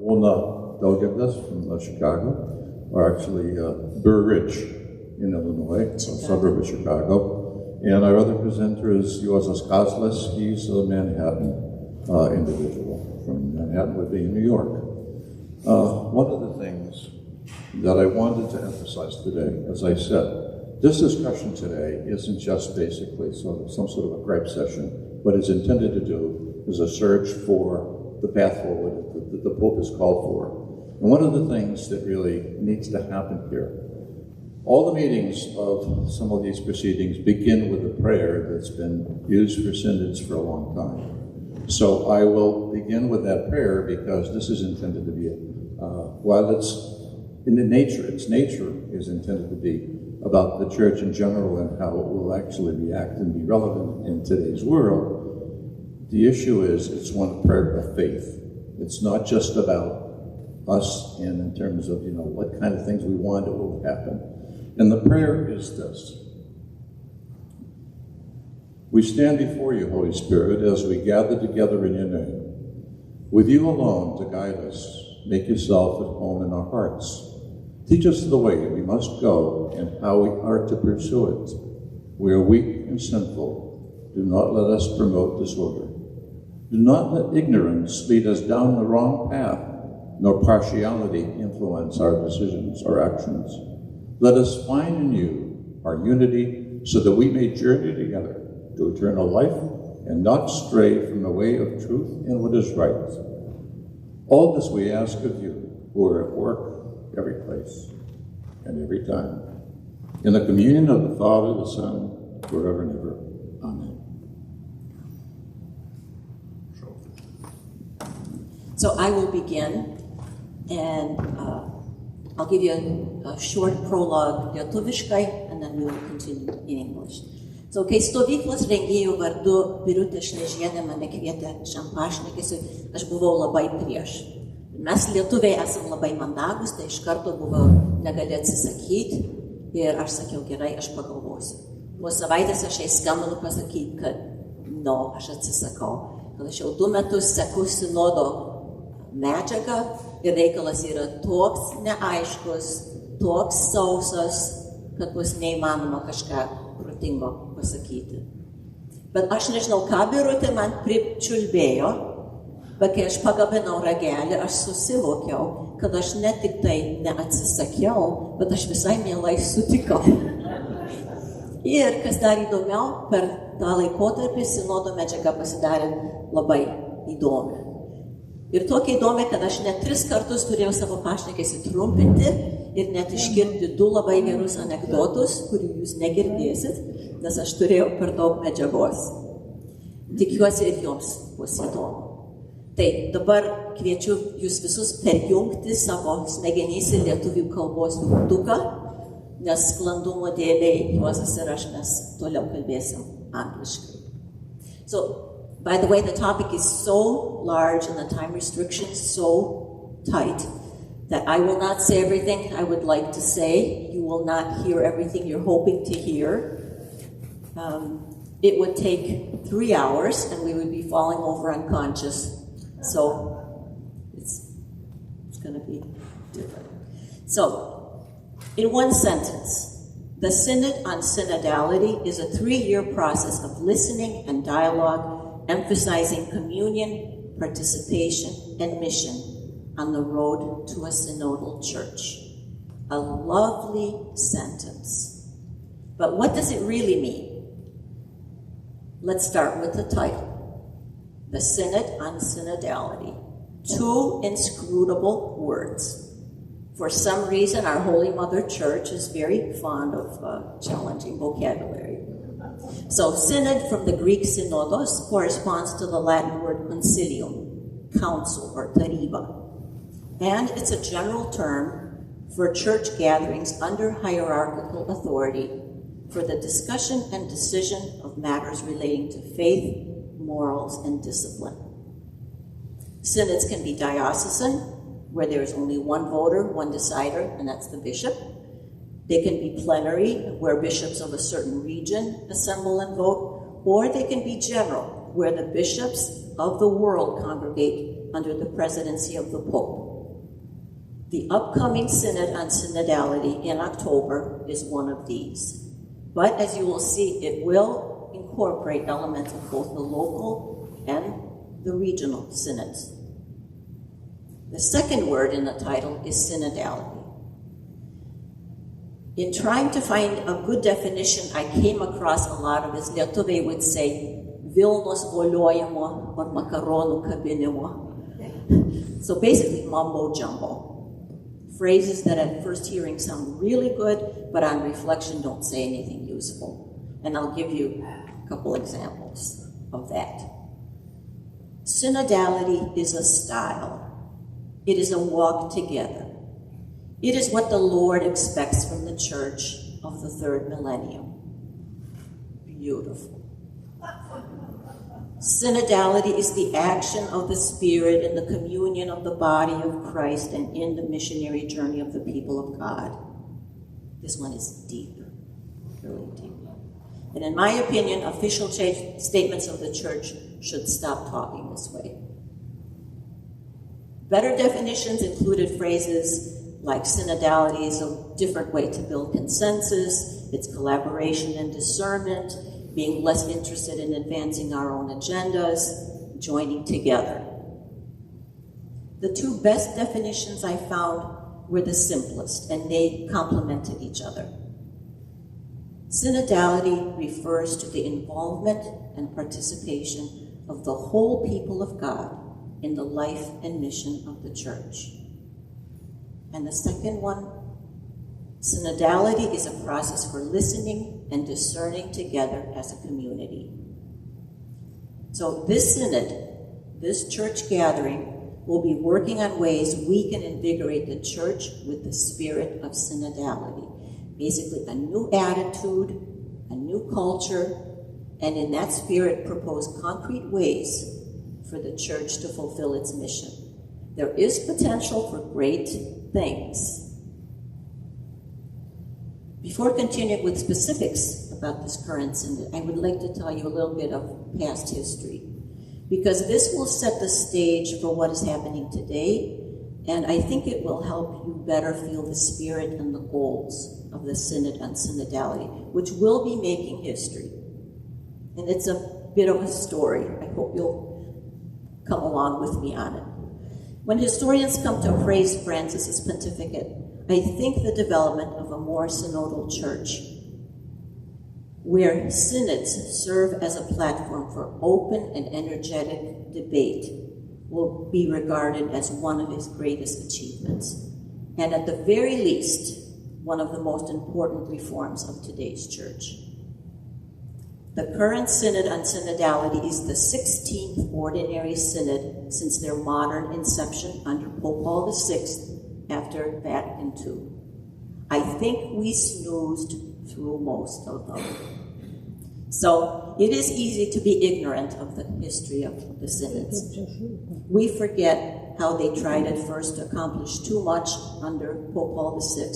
Onos Daugirdienės from Chicago, or actually Burr Ridge in Illinois, a suburb of Chicago. And our other presenter is Juozo Kazlas. He's a Manhattan individual from Manhattan, would be in New York. One of the things that I wanted to emphasize today, as I said, this discussion today isn't just basically some sort of a gripe session. What it's intended to do is a search for the path forward that the Pope has called for. And one of the things that really needs to happen here, all the meetings of some of these proceedings begin with a prayer that's been used for synods for a long time. So I will begin with that prayer because this is intended to be, while it's in the nature, its nature is intended to be about the church in general and how it will actually react and be relevant in today's world. The issue is it's one prayer of faith. It's not just about us and in terms of, what kind of things we want that will happen. And the prayer is this. We stand before you, Holy Spirit, as we gather together in your name. With you alone to guide us, make yourself at home in our hearts. Teach us the way we must go and how we are to pursue it. We are weak and sinful. Do not let us promote disorder. Do not let ignorance lead us down the wrong path, nor partiality influence our decisions or actions. Let us find in you our unity so that we may journey together to eternal life and not stray from the way of truth and what is right. All this we ask of you, who are at work every place and every time. In the communion of the Father, the Son, forever and ever. Amen. So I will begin, and I'll give you a short prologue lietuviškai, and then we will continue in English. So, kai stovyklos rengėjų vardu Birutė Šležienė mane kvietė šiam pašnekesiui, aš buvau labai prieš. Mes lietuviai esam labai mandagus, tai iš karto buvo negali atsisakyti ir aš sakiau, gerai, aš pagalvosiu. Po savaitės aš jai skambinu pasakyti, kad aš atsisakau. Kad aš jau 2 metus seku sinodo medžiagą ir reikalas yra toks neaiškus, toks sausas, kad bus neįmanoma kažką protingo pasakyti. Bet aš nežinau, ką Birutė man pričiulbėjo, bet kai aš pagabinau ragelį, aš susivokiau, kad aš ne tik tai neatsisakiau, bet aš visai mielai sutikau. Ir kas dar įdomiau, per tą laikotarpį sinodo medžiaga pasidarė labai įdomi. Ir tokia įdomi, kad aš net 3 kartus turėjau savo pašnekesį trumpinti ir net iškirpti 2 labai gerus anekdotus, kurių jūs negirdėsit, nes aš turėjau per daug medžiagos. Tikiuosi ir jums bus įdomu. Tai dabar kviečiu jūs visus perjungti savo smegenyse lietuvių kalbos jungtuką, nes sklandumo dėliai Juozas ir aš mes toliau kalbėsim angliškai. So, by the way, the topic is so large and the time restrictions so tight that I will not say everything I would like to say. You will not hear everything you're hoping to hear. It would take 3 hours and we would be falling over unconscious. So it's going to be different. So, in one sentence, the Synod on Synodality is a 3-year process of listening and dialogue, emphasizing communion, participation, and mission on the road to a synodal church. A lovely sentence. But what does it really mean? Let's start with the title. The Synod on Synodality. 2 inscrutable words. For some reason, our Holy Mother Church is very fond of challenging vocabulary. So, synod from the Greek synodos corresponds to the Latin word concilium, council or tariba. And it's a general term for church gatherings under hierarchical authority for the discussion and decision of matters relating to faith, morals, and discipline. Synods can be diocesan, where there is only one voter, one decider, and that's the bishop. They can be plenary, where bishops of a certain region assemble and vote, or they can be general, where the bishops of the world congregate under the presidency of the Pope. The upcoming Synod on Synodality in October is one of these. But as you will see, it will incorporate elements of both the local and the regional synods. The second word in the title is synodality. In trying to find a good definition, I came across a lot of, as lietuviai would say, Vilnos voliojimo or makaronų kabinimo. So basically mumbo jumbo. Phrases that at first hearing sound really good, but on reflection don't say anything useful. And I'll give you a couple examples of that. Synodality is a style. It is a walk together. It is what the Lord expects from the church of the third millennium. Beautiful. Synodality is the action of the Spirit in the communion of the body of Christ and in the missionary journey of the people of God. This one is deep, really deep. And in my opinion, official statements of the church should stop talking this way. Better definitions included phrases like synodality is a different way to build consensus, it's collaboration and discernment, being less interested in advancing our own agendas, joining together. The two best definitions I found were the simplest, and they complemented each other. Synodality refers to the involvement and participation of the whole people of God in the life and mission of the church. And the second one, synodality is a process for listening and discerning together as a community. So this synod, this church gathering, will be working on ways we can invigorate the church with the spirit of synodality. Basically a new attitude, a new culture, and in that spirit propose concrete ways for the church to fulfill its mission. There is potential for great things. Before continuing with specifics about this current synod, I would like to tell you a little bit of past history, because this will set the stage for what is happening today, and I think it will help you better feel the spirit and the goals of the Synod on Synodality, which will be making history. And it's a bit of a story. I hope you'll come along with me on it. When historians come to appraise Francis's pontificate, I think the development of a more synodal church, where synods serve as a platform for open and energetic debate, will be regarded as one of his greatest achievements, and at the very least, one of the most important reforms of today's church. The current Synod on Synodality is the 16th ordinary synod since their modern inception under Pope Paul VI after Vatican II. I think we snoozed through most of them. So it is easy to be ignorant of the history of the synods. We forget how they tried at first to accomplish too much under Pope Paul VI.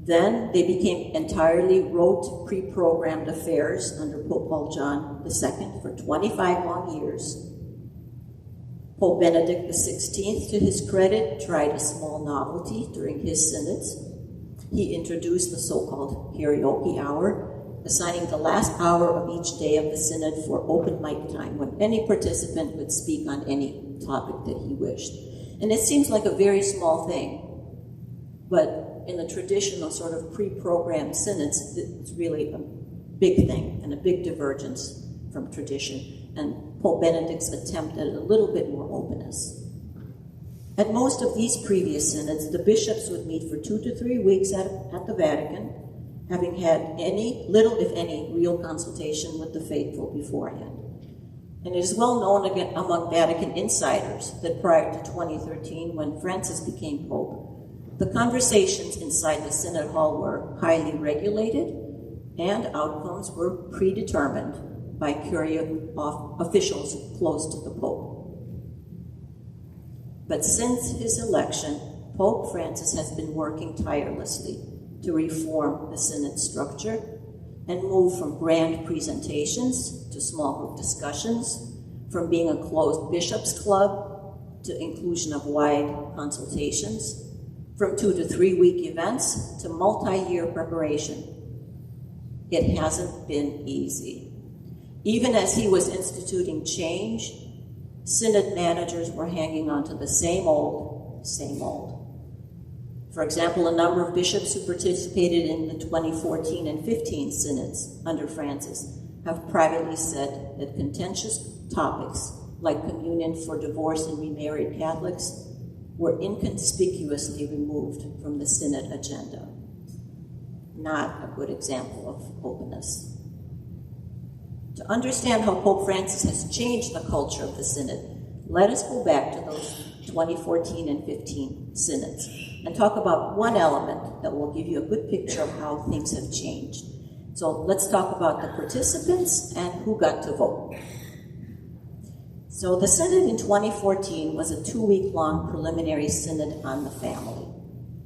Then they became entirely rote, pre-programmed affairs under Pope Paul John II for 25 long years. Pope Benedict XVI, to his credit, tried a small novelty during his synods. He introduced the so-called karaoke hour, assigning the last hour of each day of the synod for open mic time, when any participant could speak on any topic that he wished. And it seems like a very small thing, but in the traditional sort of pre-programmed synods, it's really a big thing and a big divergence from tradition. And Pope Benedict's attempt at a little bit more openness. At most of these previous synods, the bishops would meet for 2 to 3 weeks at the Vatican, having had little, if any, real consultation with the faithful beforehand. And it is well known again among Vatican insiders that prior to 2013, when Francis became Pope, the conversations inside the Synod Hall were highly regulated and outcomes were predetermined by curial officials close to the Pope. But since his election, Pope Francis has been working tirelessly to reform the Synod structure and move from grand presentations to small group discussions, from being a closed bishops' club to inclusion of wide consultations, from 2 to 3 week events to multi-year preparation. It hasn't been easy. Even as he was instituting change, synod managers were hanging on to the same old. For example, a number of bishops who participated in the 2014 and 15 synods under Francis have privately said that contentious topics like communion for divorced and remarried Catholics were inconspicuously removed from the synod agenda. Not a good example of openness. To understand how Pope Francis has changed the culture of the synod, let us go back to those 2014 and 15 synods and talk about one element that will give you a good picture of how things have changed. So let's talk about the participants and who got to vote. So the synod in 2014 was a 2-week-long preliminary synod on the family.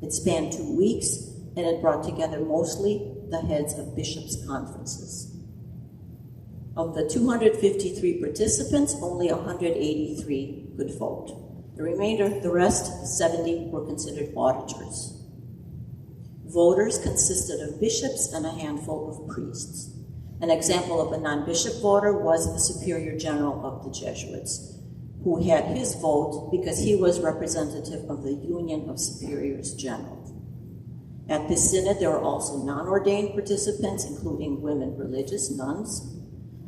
It spanned 2 weeks, and it brought together mostly the heads of bishops' conferences. Of the 253 participants, only 183 could vote. The rest, 70, were considered auditors. Voters consisted of bishops and a handful of priests. An example of a non-bishop voter was the Superior General of the Jesuits, who had his vote because he was representative of the Union of Superiors General. At this synod, there were also non-ordained participants, including women religious nuns.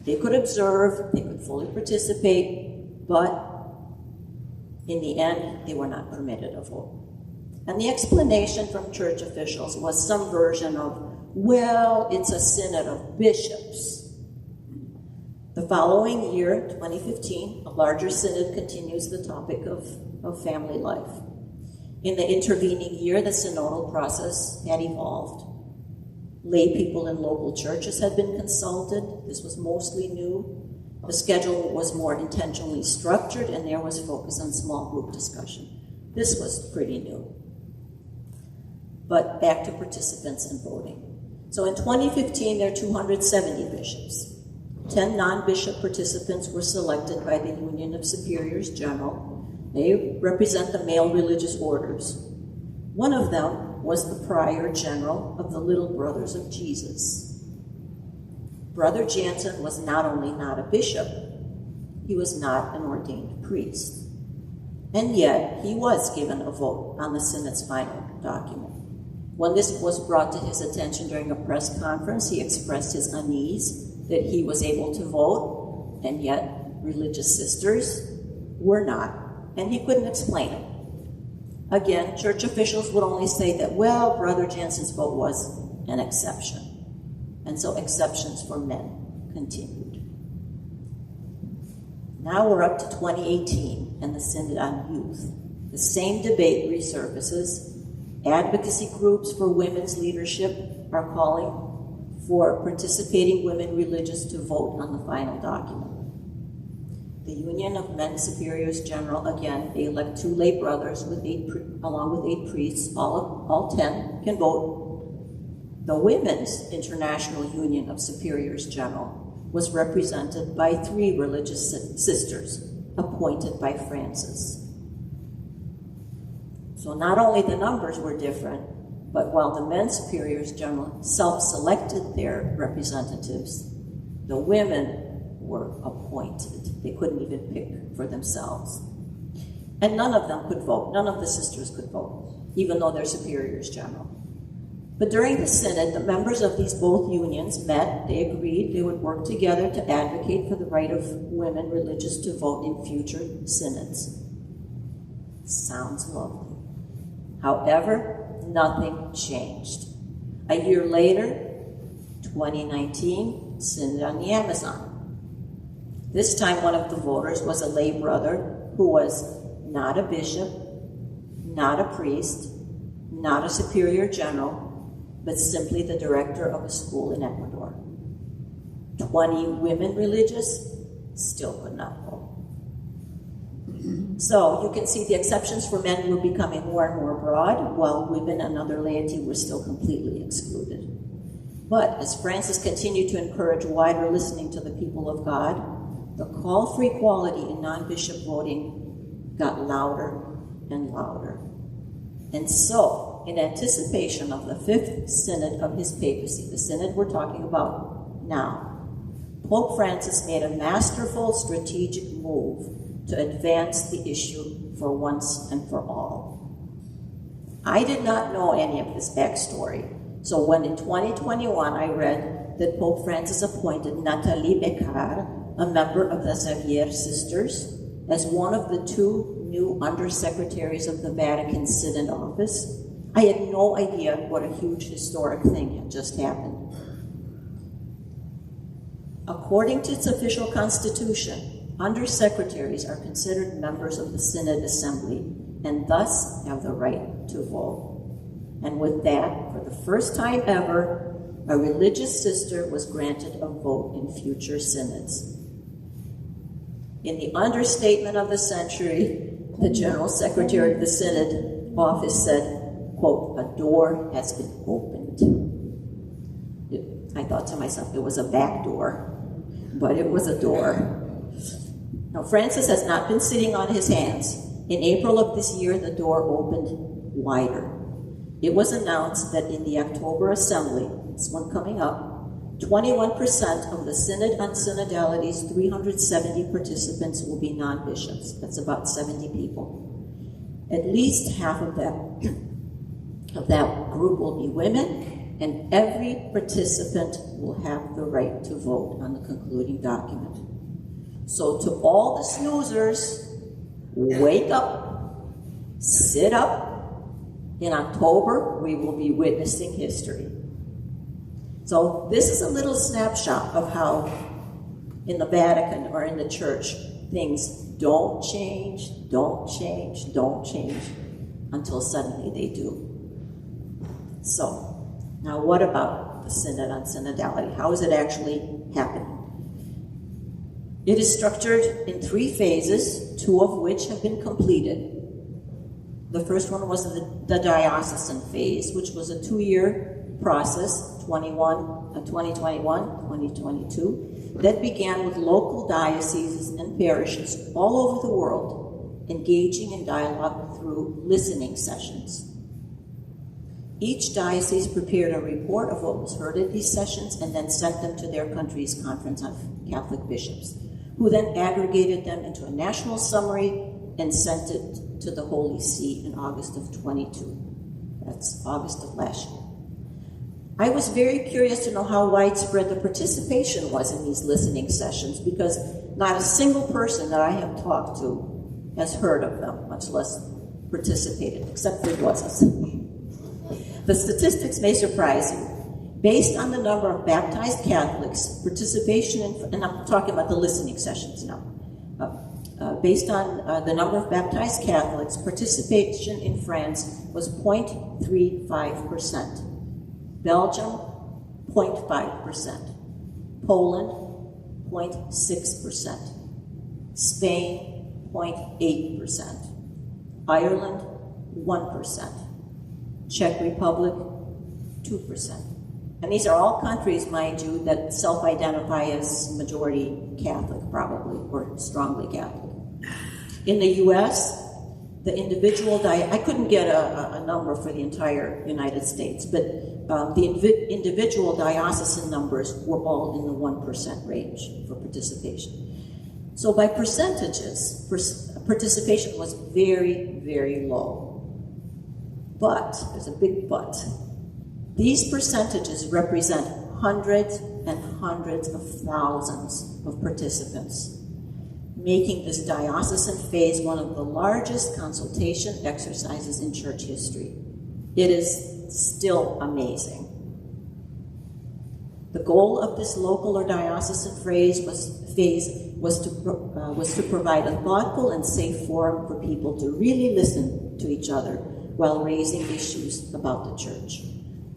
They could observe, they could fully participate, but in the end, they were not permitted a vote. And the explanation from church officials was some version of, well, it's a synod of bishops. The following year, 2015, a larger synod continues the topic of family life. In the intervening year, the synodal process had evolved. Lay people in local churches had been consulted. This was mostly new. The schedule was more intentionally structured, and there was focus on small group discussion. This was pretty new. But back to participants and voting. So in 2015, there are 270 bishops. 10 non-bishop participants were selected by the Union of Superiors General. They represent the male religious orders. One of them was the Prior General of the Little Brothers of Jesus. Brother Jansen was not only not a bishop, he was not an ordained priest. And yet, he was given a vote on the synod's final document. When this was brought to his attention during a press conference, he expressed his unease that he was able to vote, and yet religious sisters were not, and he couldn't explain it. Again, church officials would only say that, well, Brother Jansen's vote was an exception. And so exceptions for men continued. Now we're up to 2018 and the Synod on Youth. The same debate resurfaces. Advocacy groups for women's leadership are calling for participating women religious to vote on the final document. The Union of Men Superiors General, again, they elect 2 lay brothers along with 8 priests. All 10 can vote. The Women's International Union of Superiors General was represented by 3 religious sisters appointed by Francis. So not only the numbers were different, but while the men superiors general self-selected their representatives, the women were appointed. They couldn't even pick for themselves. And none of them could vote. None of the sisters could vote, even though they're superiors general. But during the synod, the members of these both unions met. They agreed they would work together to advocate for the right of women religious to vote in future synods. Sounds lovely. However, nothing changed. A year later, 2019, Synod on the Amazon. This time, one of the voters was a lay brother who was not a bishop, not a priest, not a superior general, but simply the director of a school in Ecuador. 20 women religious still could not vote. So you can see the exceptions for men were becoming more and more broad, while women and other laity were still completely excluded. But as Francis continued to encourage wider listening to the people of God, the call for equality in non-bishop voting got louder and louder. And so, in anticipation of the fifth synod of his papacy, the synod we're talking about now, Pope Francis made a masterful strategic move to advance the issue for once and for all. I did not know any of this backstory, so when in 2021 I read that Pope Francis appointed Nathalie Beccard, a member of the Xavier Sisters, as one of the two new undersecretaries of the Vatican Synod office, I had no idea what a huge historic thing had just happened. According to its official constitution, undersecretaries are considered members of the Synod Assembly and thus have the right to vote. And with that, for the first time ever, a religious sister was granted a vote in future synods. In the understatement of the century, the General Secretary of the Synod office said, quote, "A door has been opened." I thought to myself, it was a back door, but it was a door. Now, Francis has not been sitting on his hands. In April of this year, the door opened wider. It was announced that in the October Assembly, this one coming up, 21% of the Synod on Synodality's 370 participants will be non-bishops. That's about 70 people. At least half of that group will be women, and every participant will have the right to vote on the concluding document. So to all the snoozers, wake up, sit up. In October, we will be witnessing history. So this is a little snapshot of how in the Vatican or in the church, things don't change until suddenly they do. So, now what about the Synod on Synodality? How is it actually happening? It is structured in 3 phases, 2 of which have been completed. The first one was the diocesan phase, which was a 2-year process, 2021-2022, that began with local dioceses and parishes all over the world, engaging in dialogue through listening sessions. Each diocese prepared a report of what was heard at these sessions and then sent them to their country's Conference of Catholic Bishops, who then aggregated them into a national summary and sent it to the Holy See in August of 22. That's August of last year. I was very curious to know how widespread the participation was in these listening sessions, because not a single person that I have talked to has heard of them, much less participated, except for Juozas. The statistics may surprise you. Based on the number of baptized Catholics, participation in, and I'm talking about the listening sessions now, based on the number of baptized Catholics, participation in France was 0.35%. Belgium, 0.5%. Poland, 0.6%. Spain, 0.8%. Ireland, 1%. Czech Republic, 2%. And these are all countries, mind you, that self-identify as majority Catholic, probably, or strongly Catholic. In the U.S., the individual I couldn't get a number for the entire United States, but the individual diocesan numbers were all in the 1% range for participation. So by percentages, participation was very, very low. But, there's a big but, these percentages represent hundreds and hundreds of thousands of participants, making this diocesan phase one of the largest consultation exercises in church history. It is still amazing. The goal of this local or diocesan phase was to provide a thoughtful and safe forum for people to really listen to each other while raising issues about the church.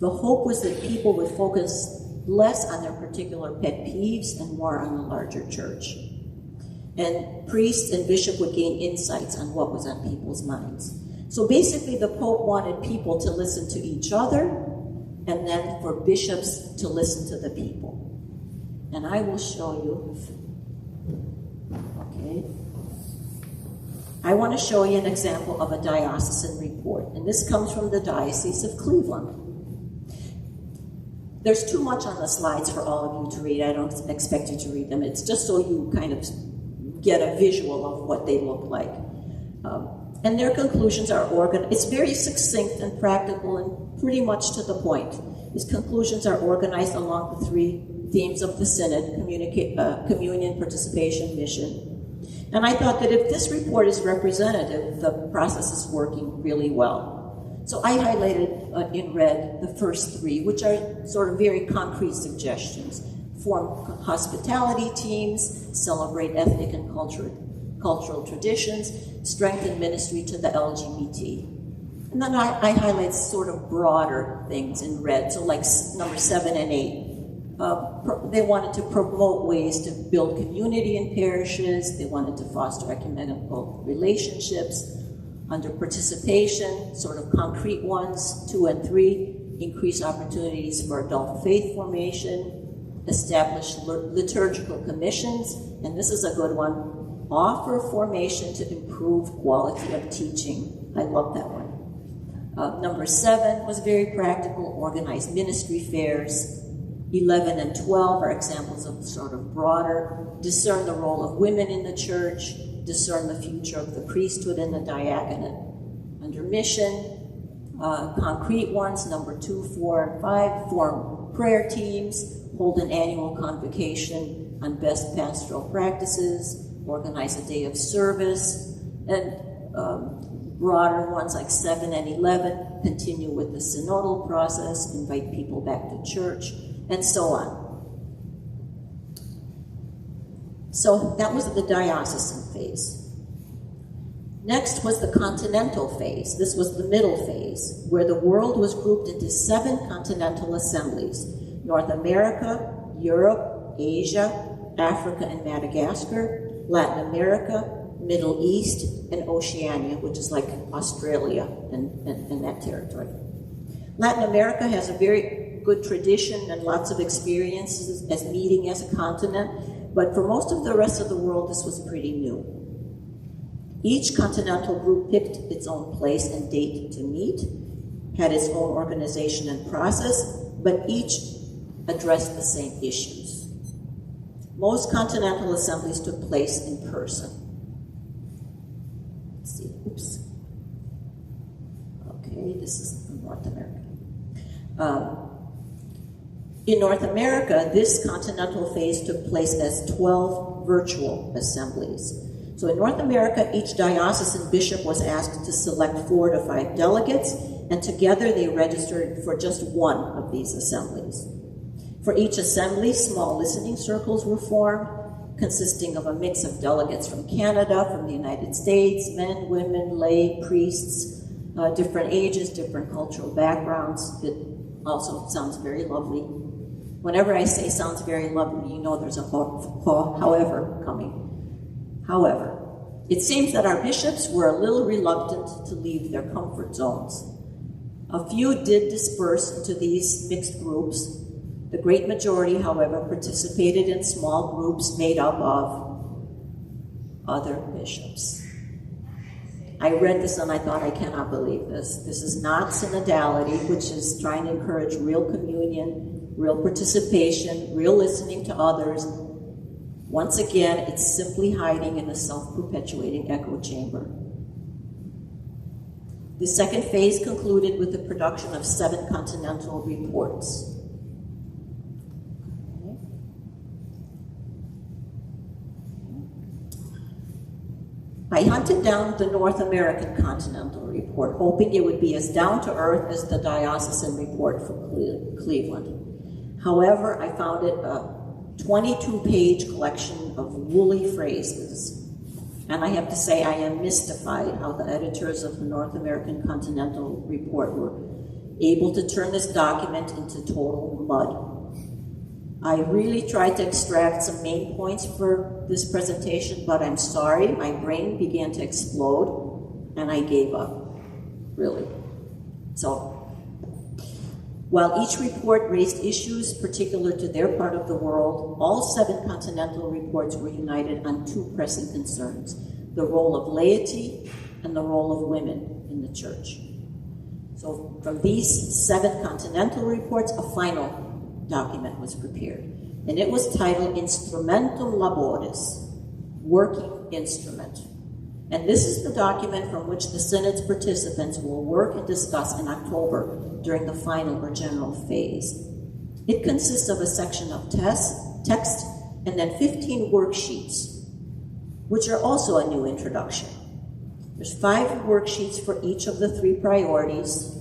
The hope was that people would focus less on their particular pet peeves and more on the larger church. And priests and bishop would gain insights on what was on people's minds. So basically, the Pope wanted people to listen to each other, and then for bishops to listen to the people. And I will show you. Okay. I want to show you an example of a diocesan report, and this comes from the Diocese of Cleveland. There's too much on the slides for all of you to read. I don't expect you to read them. It's just so you kind of get a visual of what they look like. And their conclusions are organized. It's very succinct and practical and pretty much to the point. His conclusions are organized along the three themes of the Synod: communion, participation, mission. And I thought that if this report is representative, the process is working really well. So I highlighted in red the first three, which are sort of very concrete suggestions. Form hospitality teams, celebrate ethnic and cultural traditions, strengthen ministry to the LGBT. And then I highlight sort of broader things in red, so like number 7 and 8. They wanted to promote ways to build community in parishes. They wanted to foster ecumenical relationships. Under participation, sort of concrete ones, 2 and 3, increase opportunities for adult faith formation, establish liturgical commissions, and this is a good one, offer formation to improve quality of teaching. I love that one. Number 7 was very practical, organize ministry fairs. 11 and 12 are examples of sort of broader, discern the role of women in the church, discern the future of the priesthood and the diaconate. Under mission, concrete ones, number 2, 4, and 5, form prayer teams, hold an annual convocation on best pastoral practices, organize a day of service, and broader ones like 7 and 11, continue with the synodal process, invite people back to church, and so on. So that was the diocesan phase. Next was the continental phase. This was the middle phase, where the world was grouped into 7 continental assemblies: North America, Europe, Asia, Africa and Madagascar, Latin America, Middle East, and Oceania, which is like Australia and that territory. Latin America has a very good tradition and lots of experiences as meeting as a continent, but for most of the rest of the world, this was pretty new. Each continental group picked its own place and date to meet, had its own organization and process, but each addressed the same issues. Most continental assemblies took place in person. Let's see, oops. Okay, this is North America. In North America, this continental phase took place as 12 virtual assemblies. So in North America, each diocesan bishop was asked to select 4 to 5 delegates, and together they registered for just one of these assemblies. For each assembly, small listening circles were formed, consisting of a mix of delegates from Canada, from the United States, men, women, lay, priests, different ages, different cultural backgrounds. It also sounds very lovely. Whenever I say sounds very lovely, you know there's a however coming. However, it seems that our bishops were a little reluctant to leave their comfort zones. A few did disperse into these mixed groups. The great majority, however, participated in small groups made up of other bishops. I read this and I thought, I cannot believe this. This is not synodality, which is trying to encourage real communion, real participation, real listening to others. Once again, it's simply hiding in a self-perpetuating echo chamber. The second phase concluded with the production of 7 continental reports. I hunted down the North American Continental Report, hoping it would be as down-to-earth as the diocesan report from Cleveland. However, I found it a 22-page collection of woolly phrases. And I have to say, I am mystified how the editors of the North American Continental Report were able to turn this document into total mud. I really tried to extract some main points for this presentation, but I'm sorry, my brain began to explode, and I gave up, really. So, while each report raised issues particular to their part of the world, all 7 continental reports were united on 2 pressing concerns: the role of laity, and the role of women in the church. So from these 7 continental reports, a final document was prepared. And it was titled Instrumentum Laboris, Working Instrument. And this is the document from which the Synod's participants will work and discuss in October during the final or general phase. It consists of a section of text and then 15 worksheets, which are also a new introduction. There's 5 worksheets for each of the 3 priorities: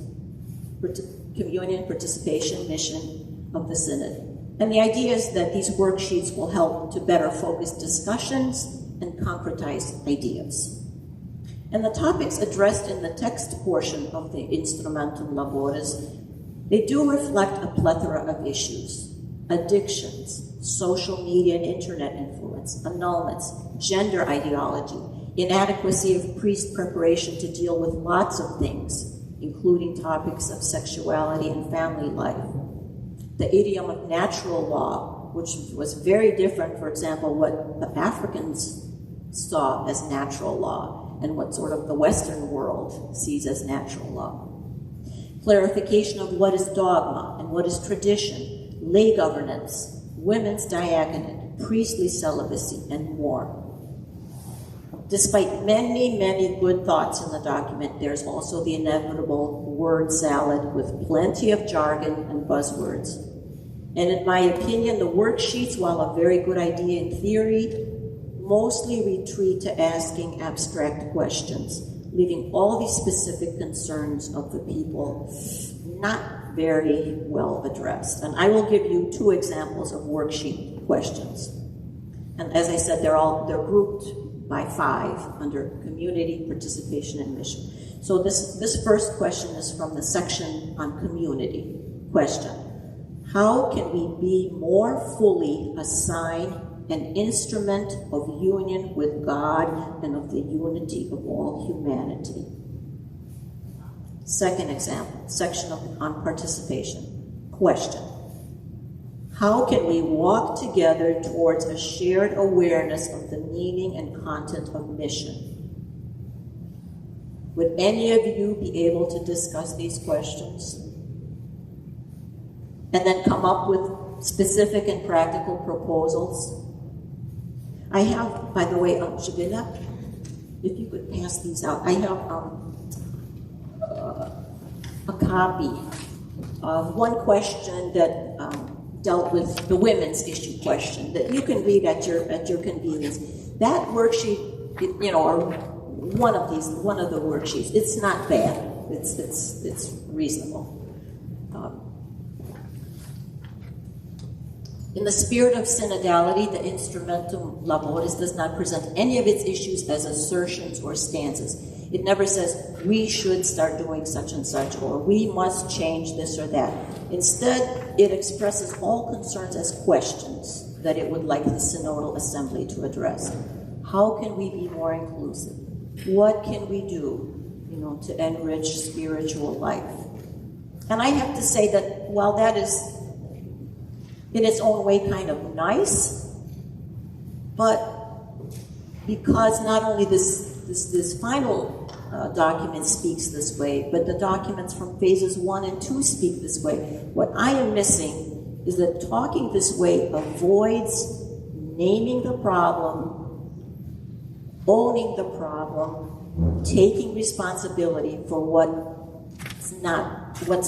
communion, participation, mission of the Synod. And the idea is that these worksheets will help to better focus discussions and concretize ideas. And the topics addressed in the text portion of the Instrumentum Laboris, they do reflect a plethora of issues: addictions, social media and internet influence, annulments, gender ideology, inadequacy of priest preparation to deal with lots of things, including topics of sexuality and family life, the idiom of natural law, which was very different, for example, what the Africans saw as natural law and what sort of the Western world sees as natural law. Clarification of what is dogma and what is tradition, lay governance, women's diaconate, priestly celibacy, and more. Despite many, many good thoughts in the document, there's also the inevitable word salad with plenty of jargon and buzzwords. And in my opinion, the worksheets, while a very good idea in theory, mostly retreat to asking abstract questions, leaving all these specific concerns of the people not very well addressed. And I will give you 2 examples of worksheet questions. And as I said, they're grouped by 5 under community, participation, and mission. So this first question is from the section on community. Question: how can we be more fully a sign, an instrument of union with God and of the unity of all humanity? Second example, section on participation. Question: how can we walk together towards a shared awareness of the meaning and content of mission? Would any of you be able to discuss these questions and then come up with specific and practical proposals? I have, by the way, Shabila, if you could pass these out, I have a copy of one question that dealt with the women's issue question that you can read at your convenience. That worksheet, or one of the worksheets, it's not bad. It's reasonable. In the spirit of synodality, the Instrumentum Laboris does not present any of its issues as assertions or stances. It never says, we should start doing such and such, or we must change this or that. Instead, it expresses all concerns as questions that it would like the Synodal Assembly to address. How can we be more inclusive? What can we do, to enrich spiritual life? And I have to say that while that is in its own way kind of nice, but because not only this final document speaks this way, but the documents from phases 1 and 2 speak this way, what I am missing is that talking this way avoids naming the problem, owning the problem, taking responsibility for what's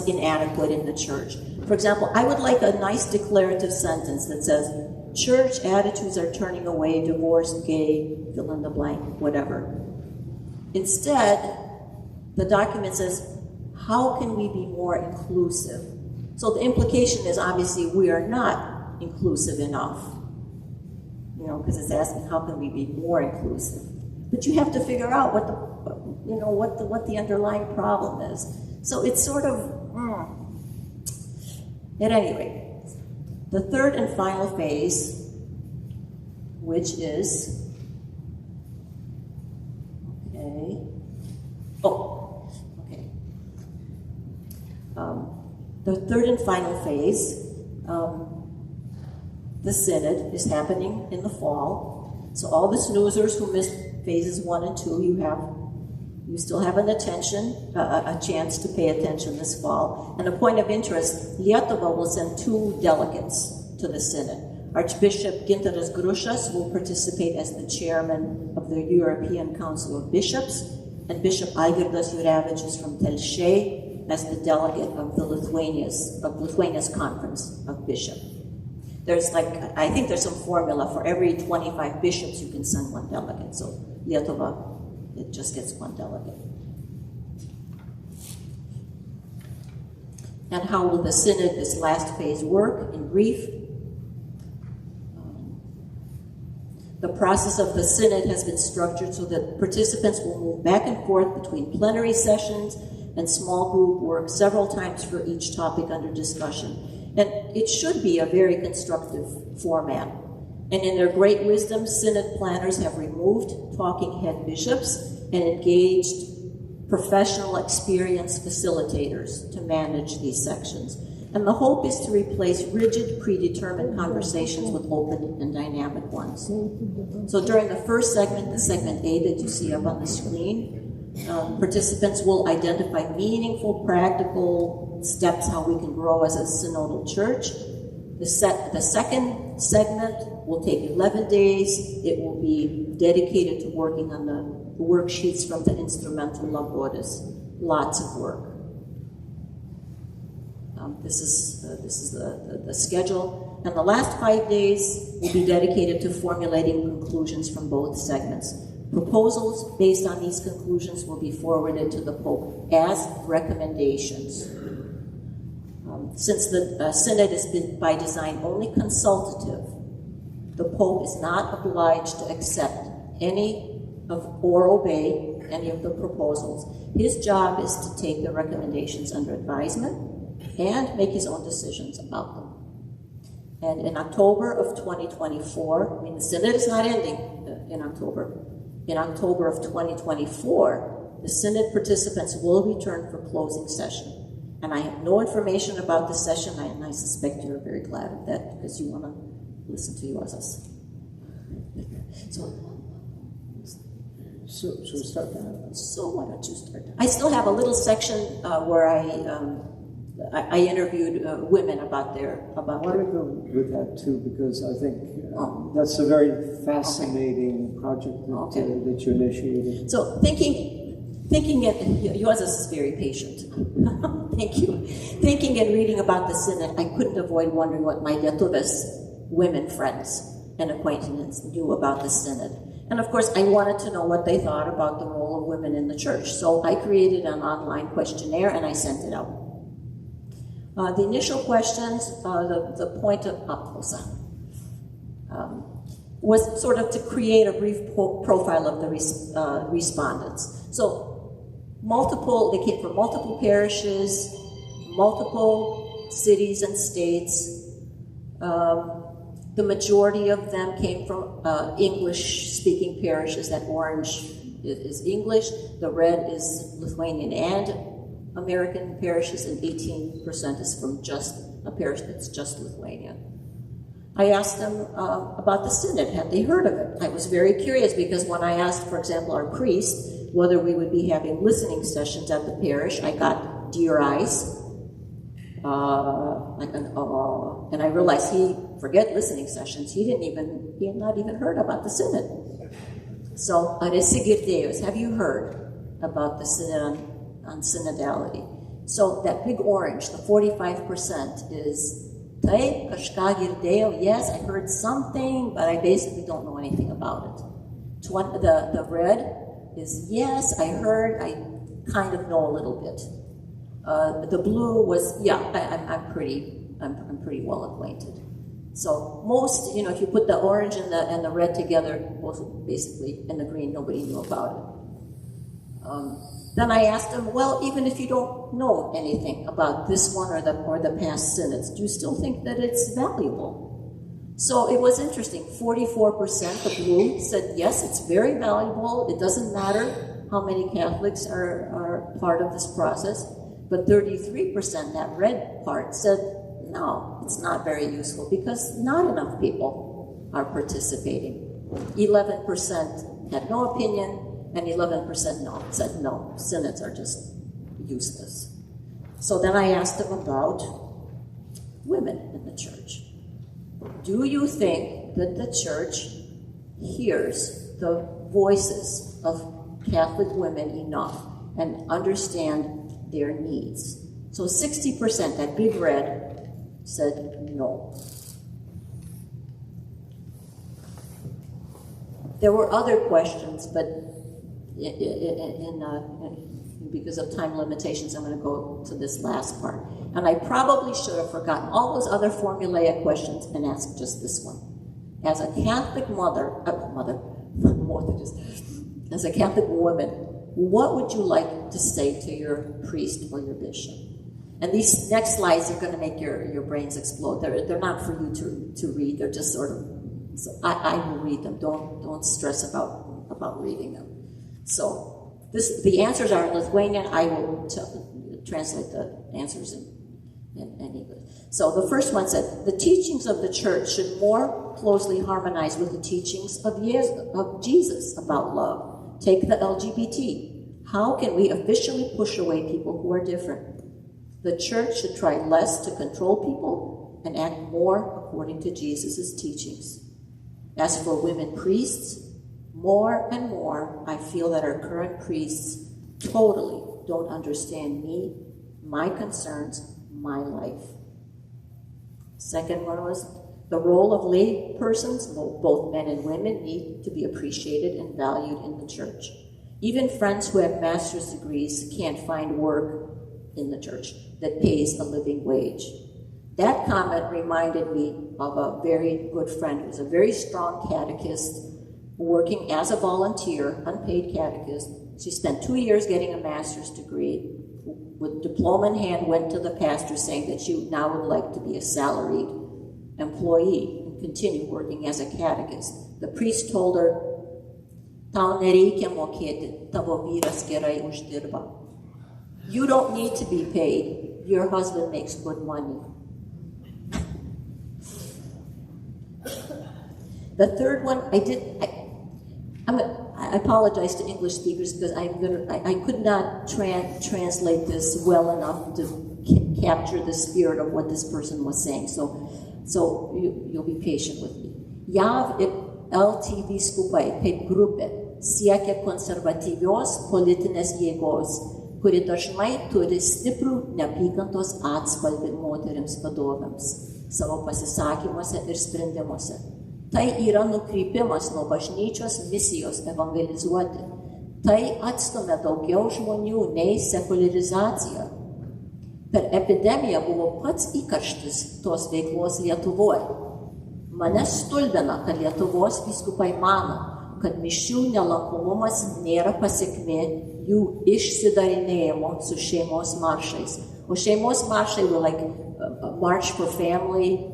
inadequate in the church. For example, I would like a nice declarative sentence that says, church attitudes are turning away, divorced, gay, fill in the blank, whatever. Instead, the document says, how can we be more inclusive? So the implication is obviously we are not inclusive enough, because it's asking how can we be more inclusive. But you have to figure out what the underlying problem is. So it's sort of, At any rate, the third and final phase, which is, the third and final phase, the Synod, is happening in the fall. So all the snoozers who missed phases 1 and 2, you still have a chance to pay attention this fall. And a point of interest, Lietuva will send 2 delegates to the Synod. Archbishop Gintaras Grušas will participate as the chairman of the European Council of Bishops, and Bishop Algirdas Jurevičius from Telšiai as the delegate of the Lithuania's Conference of Bishops. I think there's some formula for every 25 bishops you can send 1 delegate. So Lietuva, it just gets 1 delegate. And how will the Synod, this last phase, work? In brief, the process of the Synod has been structured so that participants will move back and forth between plenary sessions and small group work several times for each topic under discussion. And it should be a very constructive format. And in their great wisdom, Synod planners have removed talking head bishops and engaged professional, experienced facilitators to manage these sections. And the hope is to replace rigid, predetermined conversations with open and dynamic ones. So during the first segment, the segment A that you see up on the screen, participants will identify meaningful, practical steps how we can grow as a synodal church. The second segment will take 11 days. It will be dedicated to working on the worksheets from the instrumental labores. Lots of work. This is the schedule. And the last 5 days will be dedicated to formulating conclusions from both segments. Proposals based on these conclusions will be forwarded to the Pope as recommendations. Since the Synod is by design only consultative, the Pope is not obliged to accept or obey any of the proposals. His job is to take the recommendations under advisement and make his own decisions about them. And in October of 2024, the Synod is not ending in October. In October of 2024, the Synod participants will return for closing session. And I have no information about the session, and I suspect you're very glad of that because you want to listen to Juozas. So start that. So why don't you start? I still have a little section where I interviewed women about their. I want to go with that too because I think that's a very fascinating project that you initiated. So thinking Juozas is very patient. Thank you. Thinking and reading about the Synod, I couldn't avoid wondering what my Lietuvės women friends and acquaintances knew about the Synod. And of course, I wanted to know what they thought about the role of women in the church. So I created an online questionnaire and I sent it out. The initial questions, the point of was sort of to create a brief profile of the respondents. So they came from multiple parishes, multiple cities and states. The majority of them came from English-speaking parishes. That orange is English, the red is Lithuanian and American parishes, and 18% is from just a parish that's just Lithuanian. I asked them about the Synod. Had they heard of it? I was very curious because when I asked, for example, our priest whether we would be having listening sessions at the parish, I got deer eyes. And I realized forget listening sessions. He had not even heard about the Synod. So, have you heard about the Synod on synodality? So that big orange, the 45% is taip, kažką girdėjau. Yes, I heard something, but I basically don't know anything about it. The red is yes, I heard, I kind of know a little bit. The blue was I'm pretty well acquainted. So most, if you put the orange and the red together, basically, and the green, nobody knew about it. Then I asked them, well, even if you don't know anything about this one or the past synods, do you still think that it's valuable? So it was interesting. 44%, the blue, said yes, it's very valuable. It doesn't matter how many Catholics are part of this process. But 33%, that red part, said no, it's not very useful because not enough people are participating. 11% had no opinion, and 11% no, said no, synods are just useless. So then I asked them about women in the church. Do you think that the church hears the voices of Catholic women enough and understand their needs? So 60%, that big red, said no. There were other questions, but because of time limitations, I'm going to go to this last part. And I probably should have forgotten all those other formulaic questions and asked just this one. As a Catholic as a Catholic woman, what would you like to say to your priest or your bishop? And these next slides are going to make your brains explode. They're not for you to read. They're just sort of, so I will read them. Don't stress about reading them. So the answers are in Lithuanian. I will translate the answers in English. So the first one said, the teachings of the church should more closely harmonize with the teachings of Jesus about love. Take the LGBT. How can we officially push away people who are different? The church should try less to control people and act more according to Jesus' teachings. As for women priests, more and more I feel that our current priests totally don't understand me, my concerns, my life. Second one was the role of lay persons, both men and women, need to be appreciated and valued in the church. Even friends who have master's degrees can't find work in the church that pays a living wage. That comment reminded me of a very good friend who was a very strong catechist working as a volunteer, unpaid catechist. She spent 2 years getting a master's degree. With diploma in hand, went to the pastor saying that she now would like to be a salaried employee and continue working as a catechist. The priest told her, "Tau nereikia mokėti, tavo vyras gerai uždirba." You don't need to be paid. Your husband makes good money. The third one, I apologize to English speakers because I could not translate this well enough to capture the spirit of what this person was saying. So you'll be patient with me. JAV ir LT vyskupai kaip grupė siekia konservatyvios politinės jėgos, kuri dažnai turi stiprų neapykantos atspalvį moterims vadovėms savo pasisakymuose ir sprendimuose. Tai yra nukrypimas nuo bažnyčios misijos evangelizuoti. Tai atstumia daugiau žmonių nei sekularizacija. Per epidemiją buvo pats įkarštis tos veiklos Lietuvoje. Mane stulbina, kad Lietuvos vyskupai mano, kad mišių nelankomumas nėra pasekmė jų išsidarinėjimo su šeimos maršais. O šeimos maršai were like a march for family,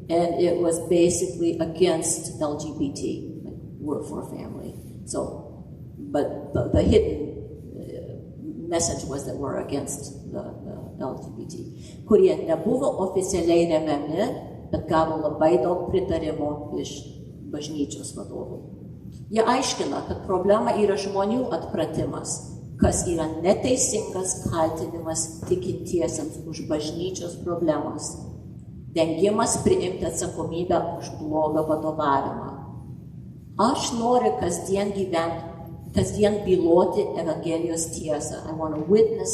and it was basically against LGBT, like work for family. So, but the hidden message was that we're against the LGBT, kurie nebuvo oficialiai remiami, bet gavo labai daug pritarimo iš bažnyčios vadovų. Jie aiškina, kad problema yra žmonių atpratimas, kas yra neteisingas kaltinimas tikintiesiems už bažnyčios problemas. Vengimas priimti atsakomybę už blogą vadovavimą. Aš noriu kasdien byloti Evangelijos tiesą. I want to witness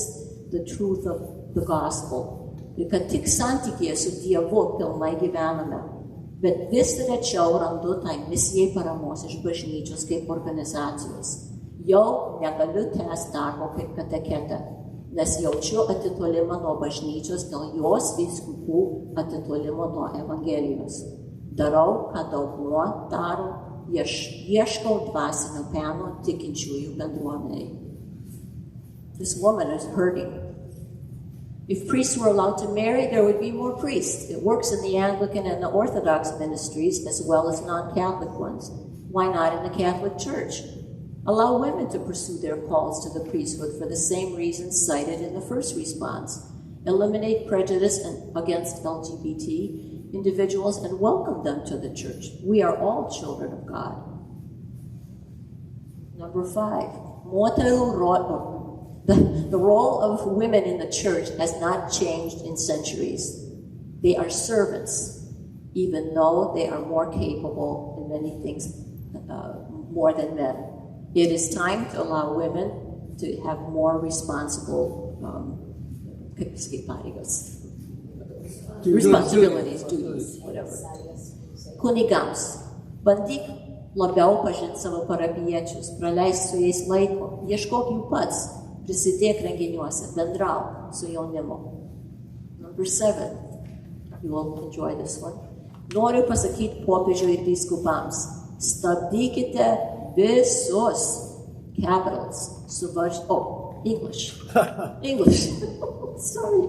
the truth of the gospel. Ir kad tik santykyje su Dievu pilnai gyvename. Bet vis rečiau randu tai misijai paramos iš bažnyčios kaip organizacijos. Jau negaliu tęsti darbo kaip kateketė, nes jaučiu atitolimą nuo bažnyčios dėl jos vyskupų atitolimo nuo Evangelijos. Darau, ką dauguma daro, ieškau dvasinio peno tikinčiųjų bendruomeniai. This woman is hurting. If priests were allowed to marry, there would be more priests. It works in the Anglican and the Orthodox ministries as well as non-Catholic ones. Why not in the Catholic Church? Allow women to pursue their calls to the priesthood for the same reasons cited in the first response. Eliminate prejudice against LGBT individuals and welcome them to the church. We are all children of God. Number 5, the role of women in the church has not changed in centuries. They are servants, even though they are more capable in many things more than men. It is time to allow women to have more responsible responsibilities, duties, whatever. Kunigams, bandyk labiau pažinti savo parapiečius, praleisk su jais laiko, ieškok jų pats, prisidėk renginiuose, bendrauk su jaunimu. Number 7, you will enjoy this one. Noriu pasakyti popiežiui ir vyskupams, stabdykite visus capitals, English. Sorry.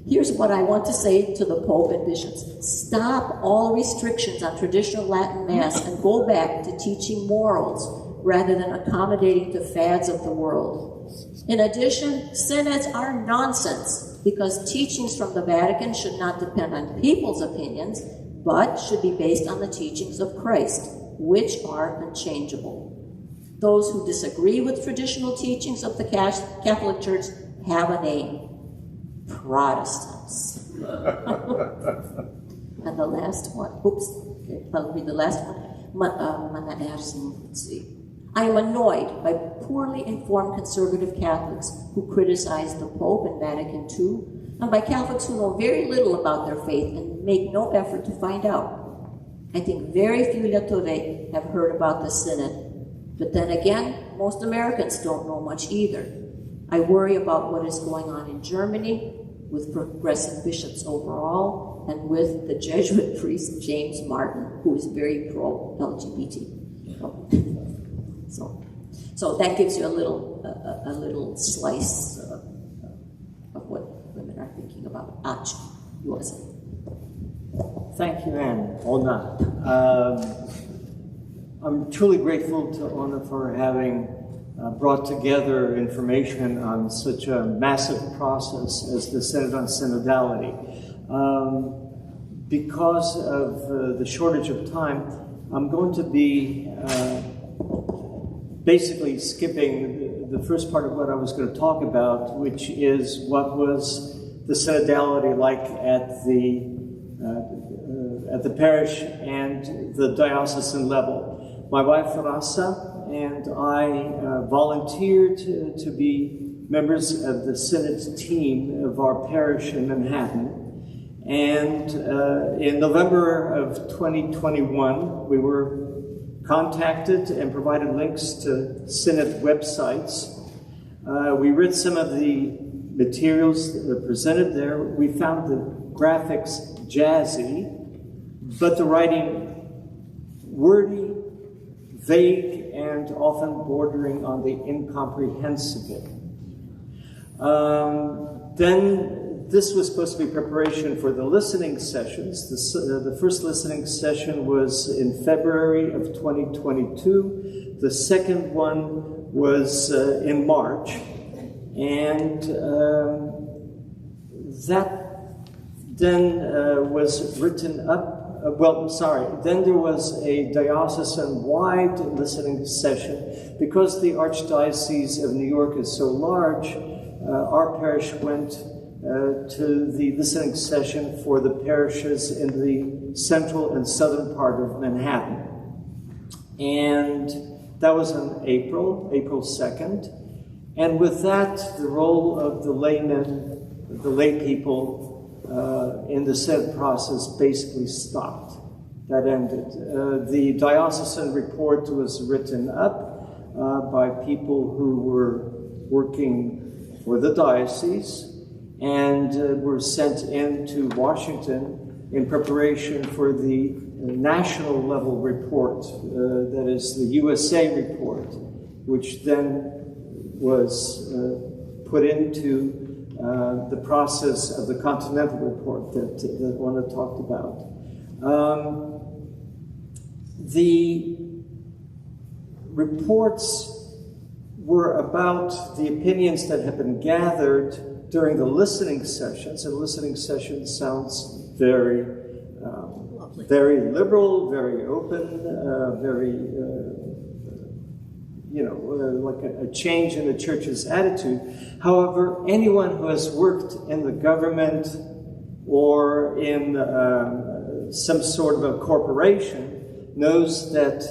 Here's what I want to say to the Pope and bishops. Stop all restrictions on traditional Latin Mass and go back to teaching morals rather than accommodating to fads of the world. In addition, synods are nonsense because teachings from the Vatican should not depend on people's opinions, but should be based on the teachings of Christ, which are unchangeable. Those who disagree with traditional teachings of the Catholic Church have a name. Protestants. And the last one, I'll read the last one. I am annoyed by poorly informed conservative Catholics who criticize the Pope and Vatican II, and by Catholics who know very little about their faith and make no effort to find out. I think very few Lietuviai have heard about the Synod, but then again, most Americans don't know much either. I worry about what is going on in Germany with progressive bishops overall and with the Jesuit priest James Martin, who is very pro-LGBT. So that gives you a little slice of what women are thinking about. Juozas. Thank you, Anne. Ona. I'm truly grateful to Ona for having brought together information on such a massive process as the Synod on Synodality. Because of the shortage of time, I'm going to be basically skipping the first part of what I was going to talk about, which is what was the synodality like at the parish and the diocesan level. My wife, Rasa, and I volunteered to be members of the Synod team of our parish in Manhattan. And in November of 2021, we were contacted and provided links to Synod websites. We read some of the materials that were presented there. We found the graphics jazzy, but the writing wordy, vague, and often bordering on the incomprehensible. Then this was supposed to be preparation for the listening sessions. The first listening session was in February of 2022. The second one was in March. And that then was written up. Then there was a diocesan-wide listening session. Because the Archdiocese of New York is so large, our parish went to the listening session for the parishes in the central and southern part of Manhattan. And that was in April 2nd. And with that, the role of the laymen, the lay people, in the Synod process basically stopped. That ended. The diocesan report was written up by people who were working for the diocese and were sent into Washington in preparation for the national level report, that is the USA report, which then was put into the process of the Continental Report that Ona talked about. The reports were about the opinions that had been gathered during the listening sessions, and listening session sounds very very liberal, very open, very, like a change in the church's attitude. However, anyone who has worked in the government or in some sort of a corporation knows that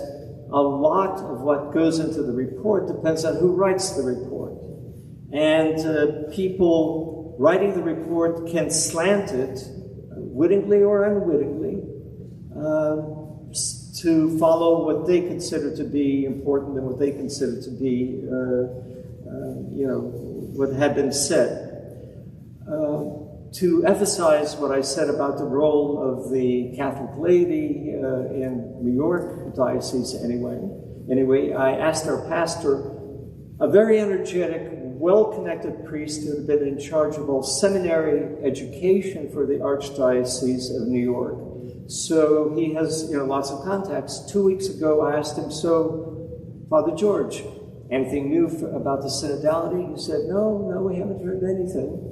a lot of what goes into the report depends on who writes the report. And people writing the report can slant it, wittingly or unwittingly, to follow what they consider to be important and what they consider to be, what had been said. To emphasize what I said about the role of the Catholic laity in New York diocese anyway, I asked our pastor, a very energetic, well-connected priest who had been in charge of all seminary education for the Archdiocese of New York. So he has lots of contacts. 2 weeks ago, I asked him, so, Father George, anything new about the synodality? He said, no, we haven't heard anything.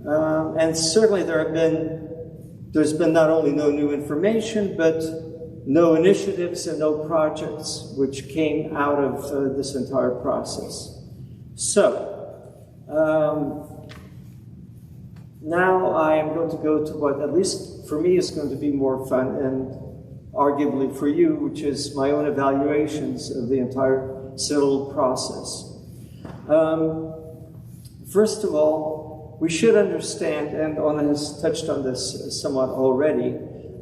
And certainly there's been not only no new information, but no initiatives and no projects which came out of this entire process. So, now I am going to go to what, at least for me, is going to be more fun, and arguably for you, which is my own evaluations of the entire synodal process. First of all, we should understand, and Ona has touched on this somewhat already,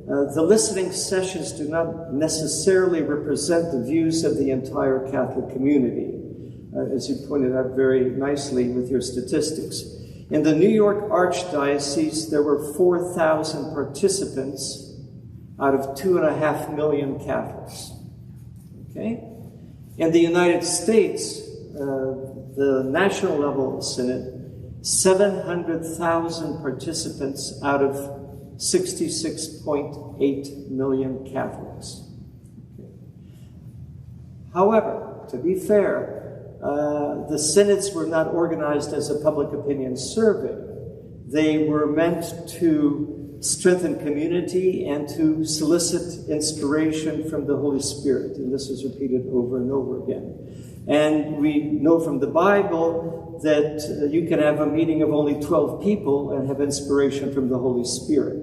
the listening sessions do not necessarily represent the views of the entire Catholic community, as you pointed out very nicely with your statistics. In the New York Archdiocese, there were 4,000 participants out of 2.5 million Catholics. Okay? In the United States, the national level synod, 700,000 participants out of 66.8 million Catholics. Okay. However, to be fair, the synods were not organized as a public opinion survey. They were meant to strengthen community and to solicit inspiration from the Holy Spirit. And this is repeated over and over again. And we know from the Bible that you can have a meeting of only 12 people and have inspiration from the Holy Spirit.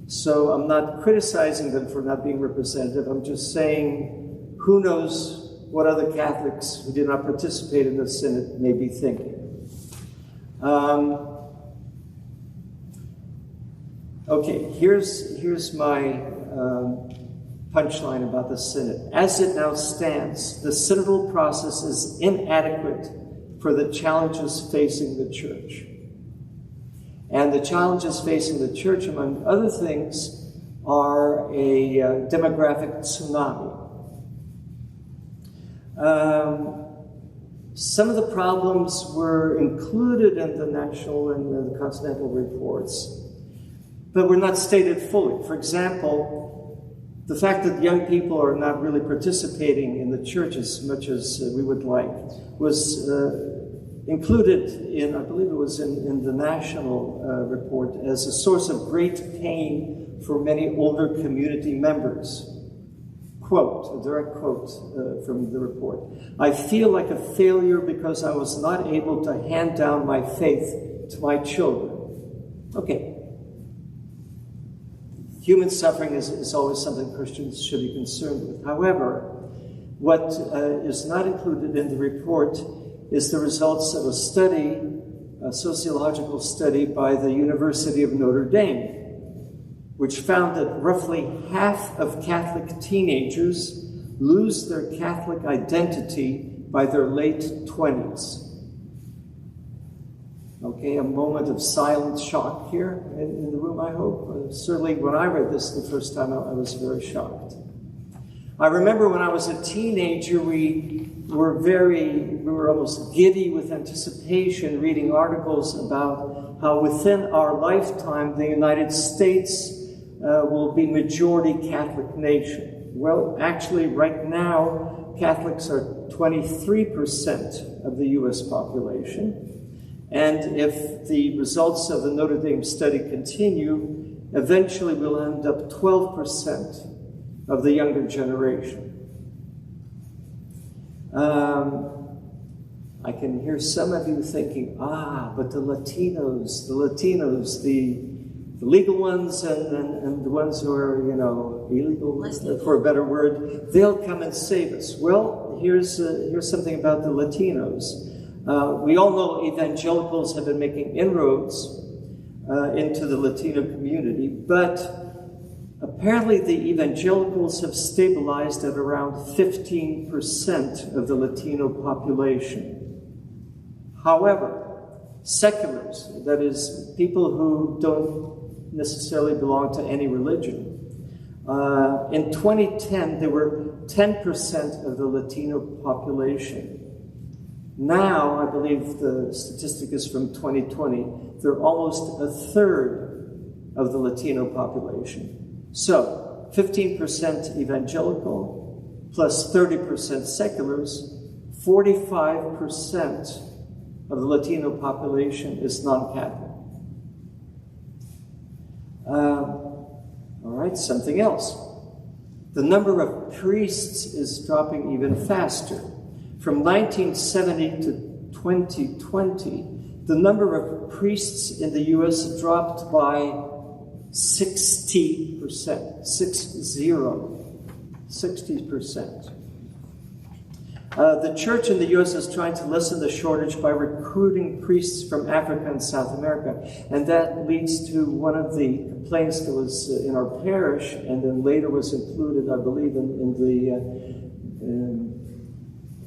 So I'm not criticizing them for not being representative. I'm just saying, who knows what other Catholics who did not participate in the synod may be thinking. Okay, here's my punchline about the synod. As it now stands, the synodal process is inadequate for the challenges facing the church. And the challenges facing the church, among other things, are a demographic tsunami. Some of the problems were included in the national and the continental reports, but were not stated fully. For example, the fact that young people are not really participating in the church as much as we would like was included in, I believe it was in the national report, as a source of great pain for many older community members. Quote, a direct quote from the report. I feel like a failure because I was not able to hand down my faith to my children. Okay. Human suffering is always something Christians should be concerned with. However, what is not included in the report is the results of a study, a sociological study by the University of Notre Dame, which found that roughly half of Catholic teenagers lose their Catholic identity by their late 20s. Okay, a moment of silent shock here in the room, I hope. Certainly when I read this the first time, I was very shocked. I remember when I was a teenager, we were almost giddy with anticipation reading articles about how within our lifetime the United States will be majority Catholic nation. Well, actually, right now, Catholics are 23% of the U.S. population. And if the results of the Notre Dame study continue, eventually will end up 12% of the younger generation. I can hear some of you thinking, but the Latinos, the legal ones and the ones who are, illegal, for a better word, they'll come and save us. Well, here's something about the Latinos. We all know evangelicals have been making inroads into the Latino community, but apparently the evangelicals have stabilized at around 15% of the Latino population. However, seculars, that is, people who don't necessarily belong to any religion, in 2010 there were 10% of the Latino population. Now, I believe the statistic is from 2020, they're almost a third of the Latino population. So, 15% evangelical plus 30% seculars, 45% of the Latino population is non-Catholic. All right, something else. The number of priests is dropping even faster. From 1970 to 2020, the number of priests in the U.S. dropped by 60%. 60%. The church in the U.S. is trying to lessen the shortage by recruiting priests from Africa and South America. And that leads to one of the complaints that was in our parish and then later was included, I believe,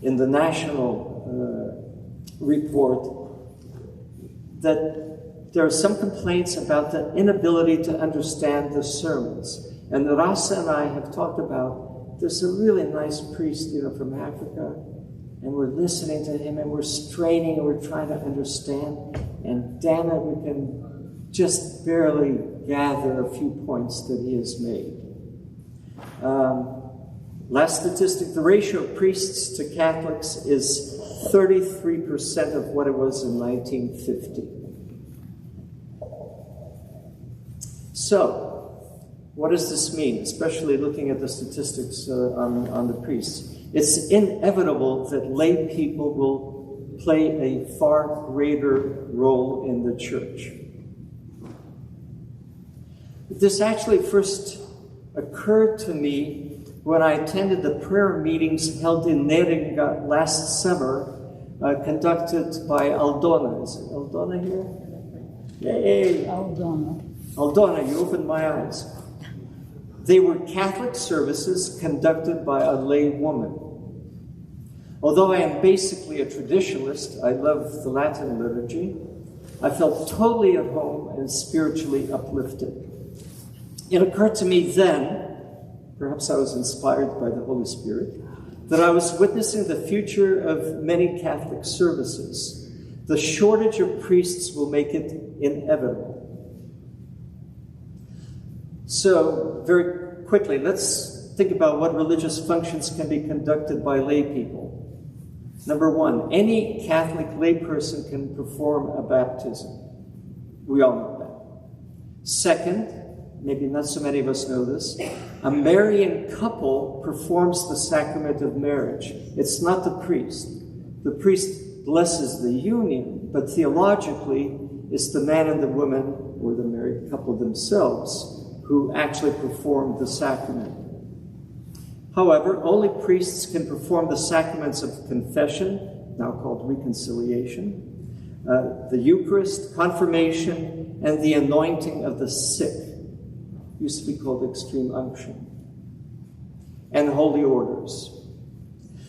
in the national report, that there are some complaints about the inability to understand the sermons. And Rasa and I have talked about, there's a really nice priest, from Africa, and we're listening to him, and we're straining, and we're trying to understand, and damn it, we can just barely gather a few points that he has made. Last statistic, the ratio of priests to Catholics is 33% of what it was in 1950. So, what does this mean, especially looking at the statistics on the priests? It's inevitable that lay people will play a far greater role in the church. This actually first occurred to me when I attended the prayer meetings held in Neringa last summer, conducted by Aldona. Is it Aldona here? Yay! Aldona, you opened my eyes. They were Catholic services conducted by a lay woman. Although I am basically a traditionalist, I love the Latin liturgy, I felt totally at home and spiritually uplifted. It occurred to me then, perhaps I was inspired by the Holy Spirit, that I was witnessing the future of many Catholic services. The shortage of priests will make it inevitable. So, very quickly, let's think about what religious functions can be conducted by lay people. Number one, any Catholic layperson can perform a baptism. We all know that. Second, maybe not so many of us know this, a marrying couple performs the sacrament of marriage. It's not the priest. The priest blesses the union, but theologically, it's the man and the woman, or the married couple themselves, who actually perform the sacrament. However, only priests can perform the sacraments of confession, now called reconciliation, the Eucharist, confirmation, and the anointing of the sick, used to be called extreme unction, and holy orders.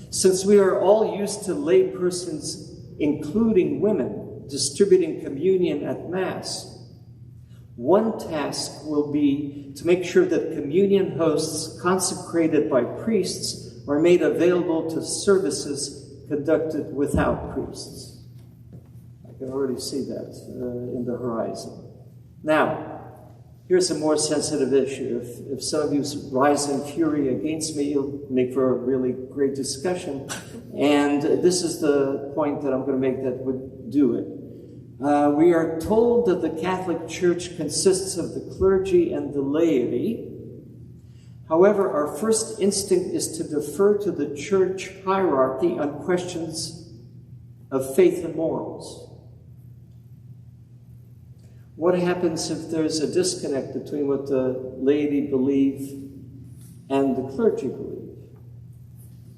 Since we are all used to lay persons, including women, distributing communion at Mass, one task will be to make sure that communion hosts consecrated by priests are made available to services conducted without priests. I can already see that in the horizon. Now, here's a more sensitive issue. If some of you rise in fury against me, you'll make for a really great discussion. And this is the point that I'm going to make that would do it. We are told that the Catholic Church consists of the clergy and the laity. However, our first instinct is to defer to the church hierarchy on questions of faith and morals. What happens if there's a disconnect between what the laity believe and the clergy believe?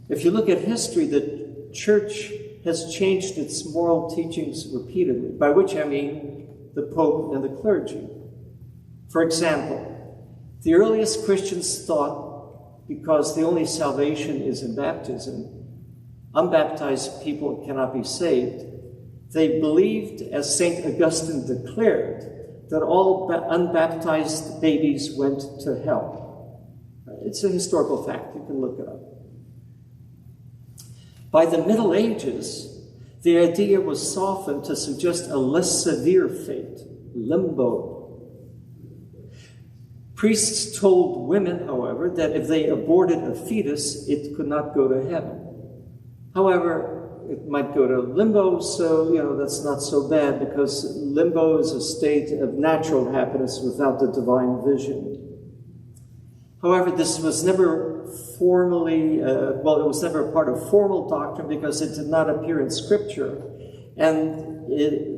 If you look at history, the church has changed its moral teachings repeatedly, by which I mean the Pope and the clergy. For example, the earliest Christians thought, because the only salvation is in baptism, unbaptized people cannot be saved. They believed, as St. Augustine declared, that all unbaptized babies went to hell. It's a historical fact. You can look it up. By the Middle Ages, the idea was softened to suggest a less severe fate, limbo. Priests told women, however, that if they aborted a fetus, it could not go to heaven. However, it might go to limbo, so, that's not so bad, because limbo is a state of natural happiness without the divine vision. However, this was never formally, it was never a part of formal doctrine because it did not appear in Scripture. And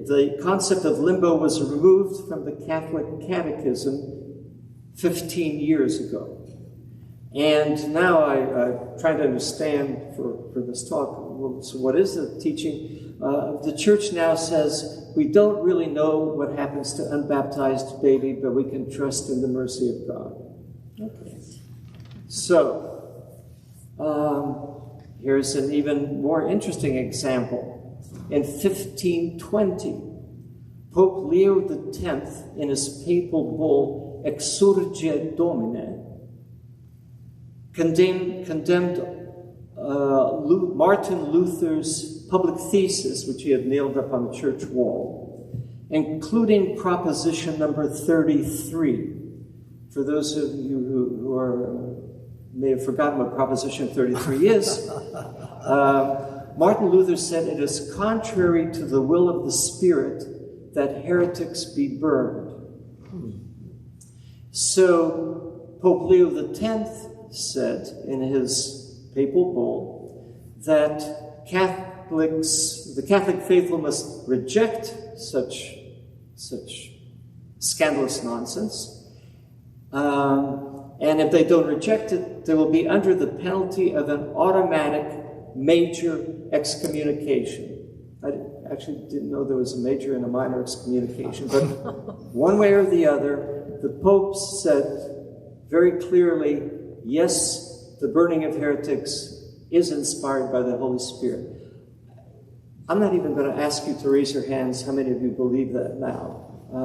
the concept of limbo was removed from the Catholic Catechism 15 years ago. And now I try to understand for this talk, so what is the teaching? The church now says we don't really know what happens to unbaptized baby, but we can trust in the mercy of God. Okay. So, here's an even more interesting example. In 1520, Pope Leo X, in his papal bull Exsurge Domine, condemned Martin Luther's public thesis, which he had nailed up on the church wall, including proposition number 33. For those of you who may have forgotten what proposition 33 is, Martin Luther said it is contrary to the will of the Spirit that heretics be burned. So Pope Leo X said in his papal bull that the Catholic faithful must reject such scandalous nonsense. And if they don't reject it, they will be under the penalty of an automatic major excommunication. I actually didn't know there was a major and a minor excommunication, but one way or the other, the Pope said very clearly, yes, the burning of heretics is inspired by the Holy Spirit. I'm not even going to ask you to raise your hands. How many of you believe that now? I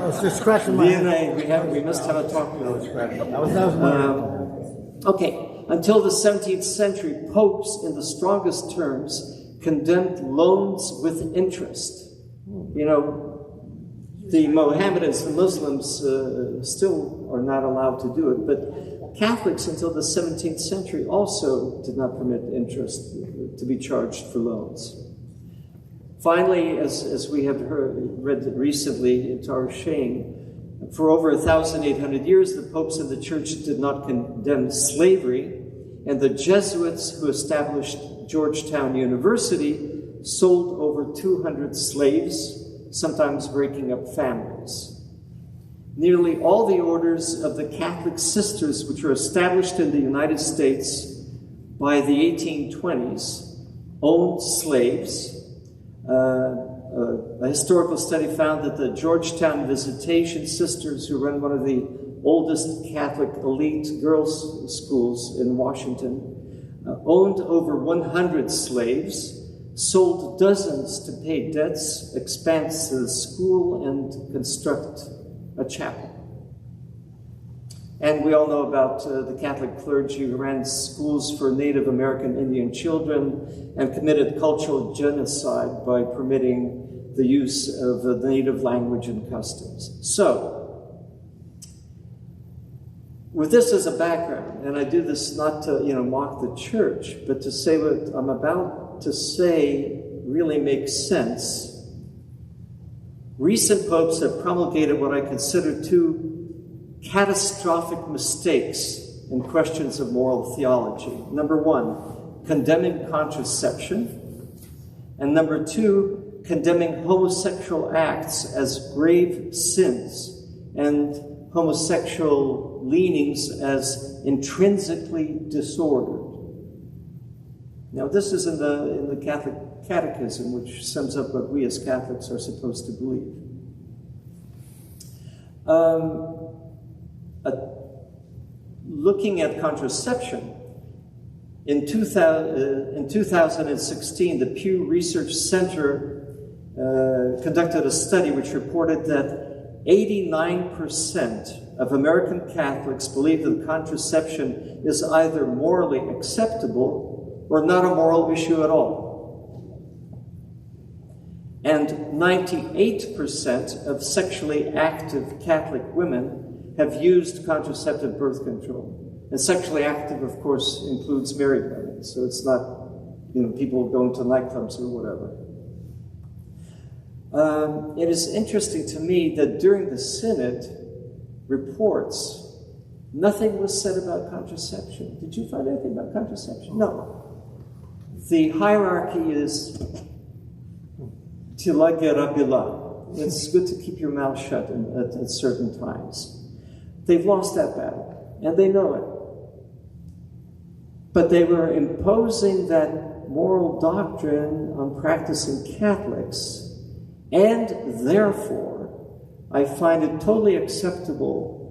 was just scratching my head. We must have a talk now. Okay. Until the 17th century, popes, in the strongest terms, condemned loans with interest. The Mohammedans, the Muslims, still are not allowed to do it, but Catholics until the 17th century also did not permit interest to be charged for loans. Finally, as we have read recently, to our shame, for over 1,800 years, the popes of the church did not condemn slavery, and the Jesuits who established Georgetown University sold over 200 slaves, sometimes breaking up families. Nearly all the orders of the Catholic sisters, which were established in the United States by the 1820s, owned slaves. A historical study found that the Georgetown Visitation Sisters, who run one of the oldest Catholic elite girls' schools in Washington, owned over 100 slaves, sold dozens to pay debts, expand the school, and construct a chapel. And we all know about the Catholic clergy who ran schools for Native American Indian children and committed cultural genocide by permitting the use of the native language and customs. So, with this as a background, and I do this not to mock the church, but to say what I'm about to say really make sense, recent popes have promulgated what I consider two catastrophic mistakes in questions of moral theology. Number one, condemning contraception, and number two, condemning homosexual acts as grave sins and homosexual leanings as intrinsically disordered. Now, this is in the Catholic Catechism, which sums up what we as Catholics are supposed to believe. Looking at contraception, in 2016, the Pew Research Center conducted a study which reported that 89% of American Catholics believe that contraception is either morally acceptable or not a moral issue at all. And 98% of sexually active Catholic women have used contraceptive birth control. And sexually active, of course, includes married women. So it's not, people going to nightclubs or whatever. It is interesting to me that during the Synod reports, nothing was said about contraception. Did you find anything about contraception? No. The hierarchy is tila gera bila. It's good to keep your mouth shut at certain times. They've lost that battle, and they know it. But they were imposing that moral doctrine on practicing Catholics, and therefore, I find it totally acceptable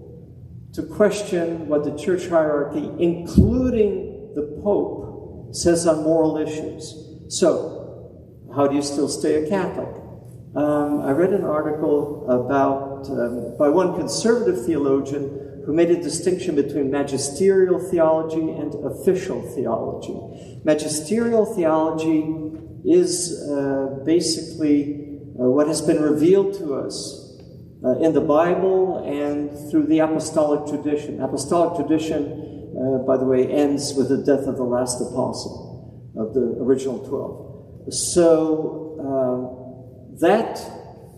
to question what the church hierarchy, including the Pope, says on moral issues. So, how do you still stay a Catholic? I read an article by one conservative theologian who made a distinction between magisterial theology and official theology. Magisterial theology is basically what has been revealed to us in the Bible and through the apostolic tradition. Apostolic tradition, by the way, ends with the death of the last apostle of the original 12. So that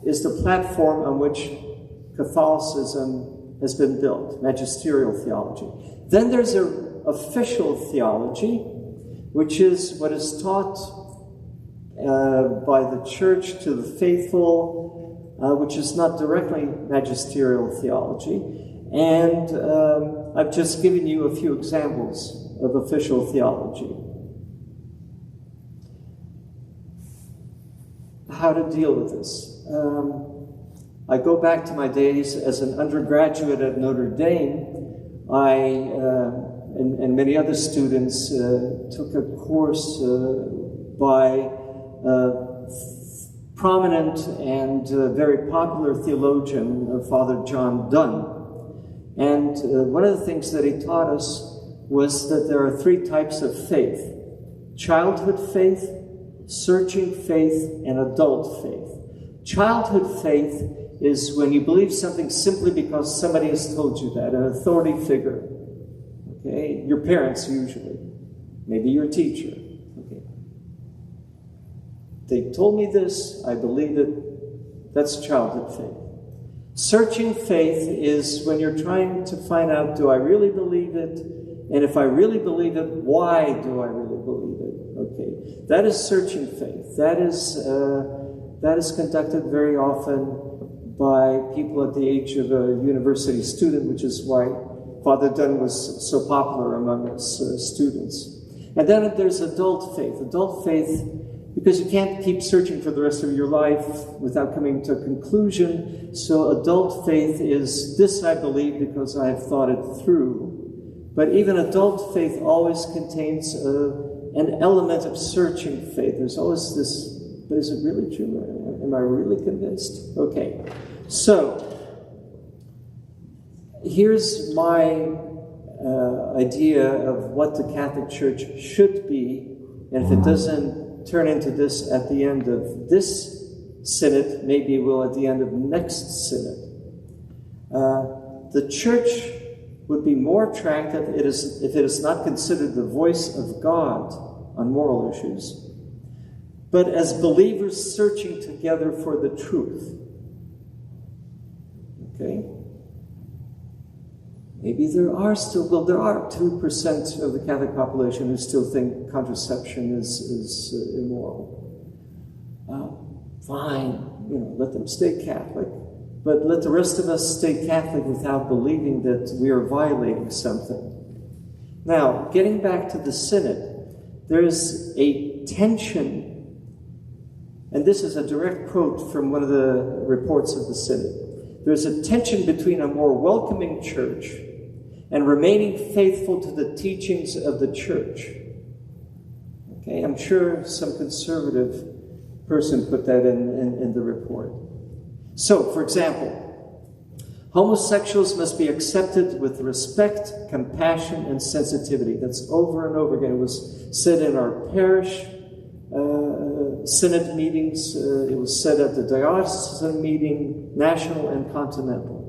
is the platform on which Catholicism has been built, magisterial theology. Then there's an official theology, which is what is taught by the church to the faithful, which is not directly magisterial theology. And I've just given you a few examples of official theology. How to deal with this? I go back to my days as an undergraduate at Notre Dame. I and many other students took a course by prominent and very popular theologian, Father John Donne. And one of the things that he taught us was that there are three types of faith: childhood faith, searching faith, and adult faith. Childhood faith is when you believe something simply because somebody has told you that, an authority figure. Okay? Your parents usually. Maybe your teacher. Okay. They told me this, I believe it. That's childhood faith. Searching faith is when you're trying to find out, do I really believe it? And if I really believe it, why do I really believe it? Okay. That is searching faith. That is conducted very often by people at the age of a university student, which is why Father Dunn was so popular among us students. And then there's adult faith. Adult faith, because you can't keep searching for the rest of your life without coming to a conclusion. So adult faith is, this I believe because I have thought it through. But even adult faith always contains an element of searching faith. There's always this, but is it really true? Am I really convinced? Okay. So, here's my idea of what the Catholic Church should be, and if it doesn't turn into this at the end of this synod, maybe it will at the end of next synod. The Church would be more attractive if it is not considered the voice of God on moral issues, but as believers searching together for the truth. Okay? Maybe there are 2% of the Catholic population who still think contraception is immoral. Fine, let them stay Catholic, but let the rest of us stay Catholic without believing that we are violating something. Now, getting back to the Synod, there's a tension, and this is a direct quote from one of the reports of the Synod. There's a tension between a more welcoming church and remaining faithful to the teachings of the church. Okay, I'm sure some conservative person put that in the report. So, for example, homosexuals must be accepted with respect, compassion, and sensitivity. That's over and over again. It was said in our parish synod meetings. It was said at the diocesan meeting, national and continental.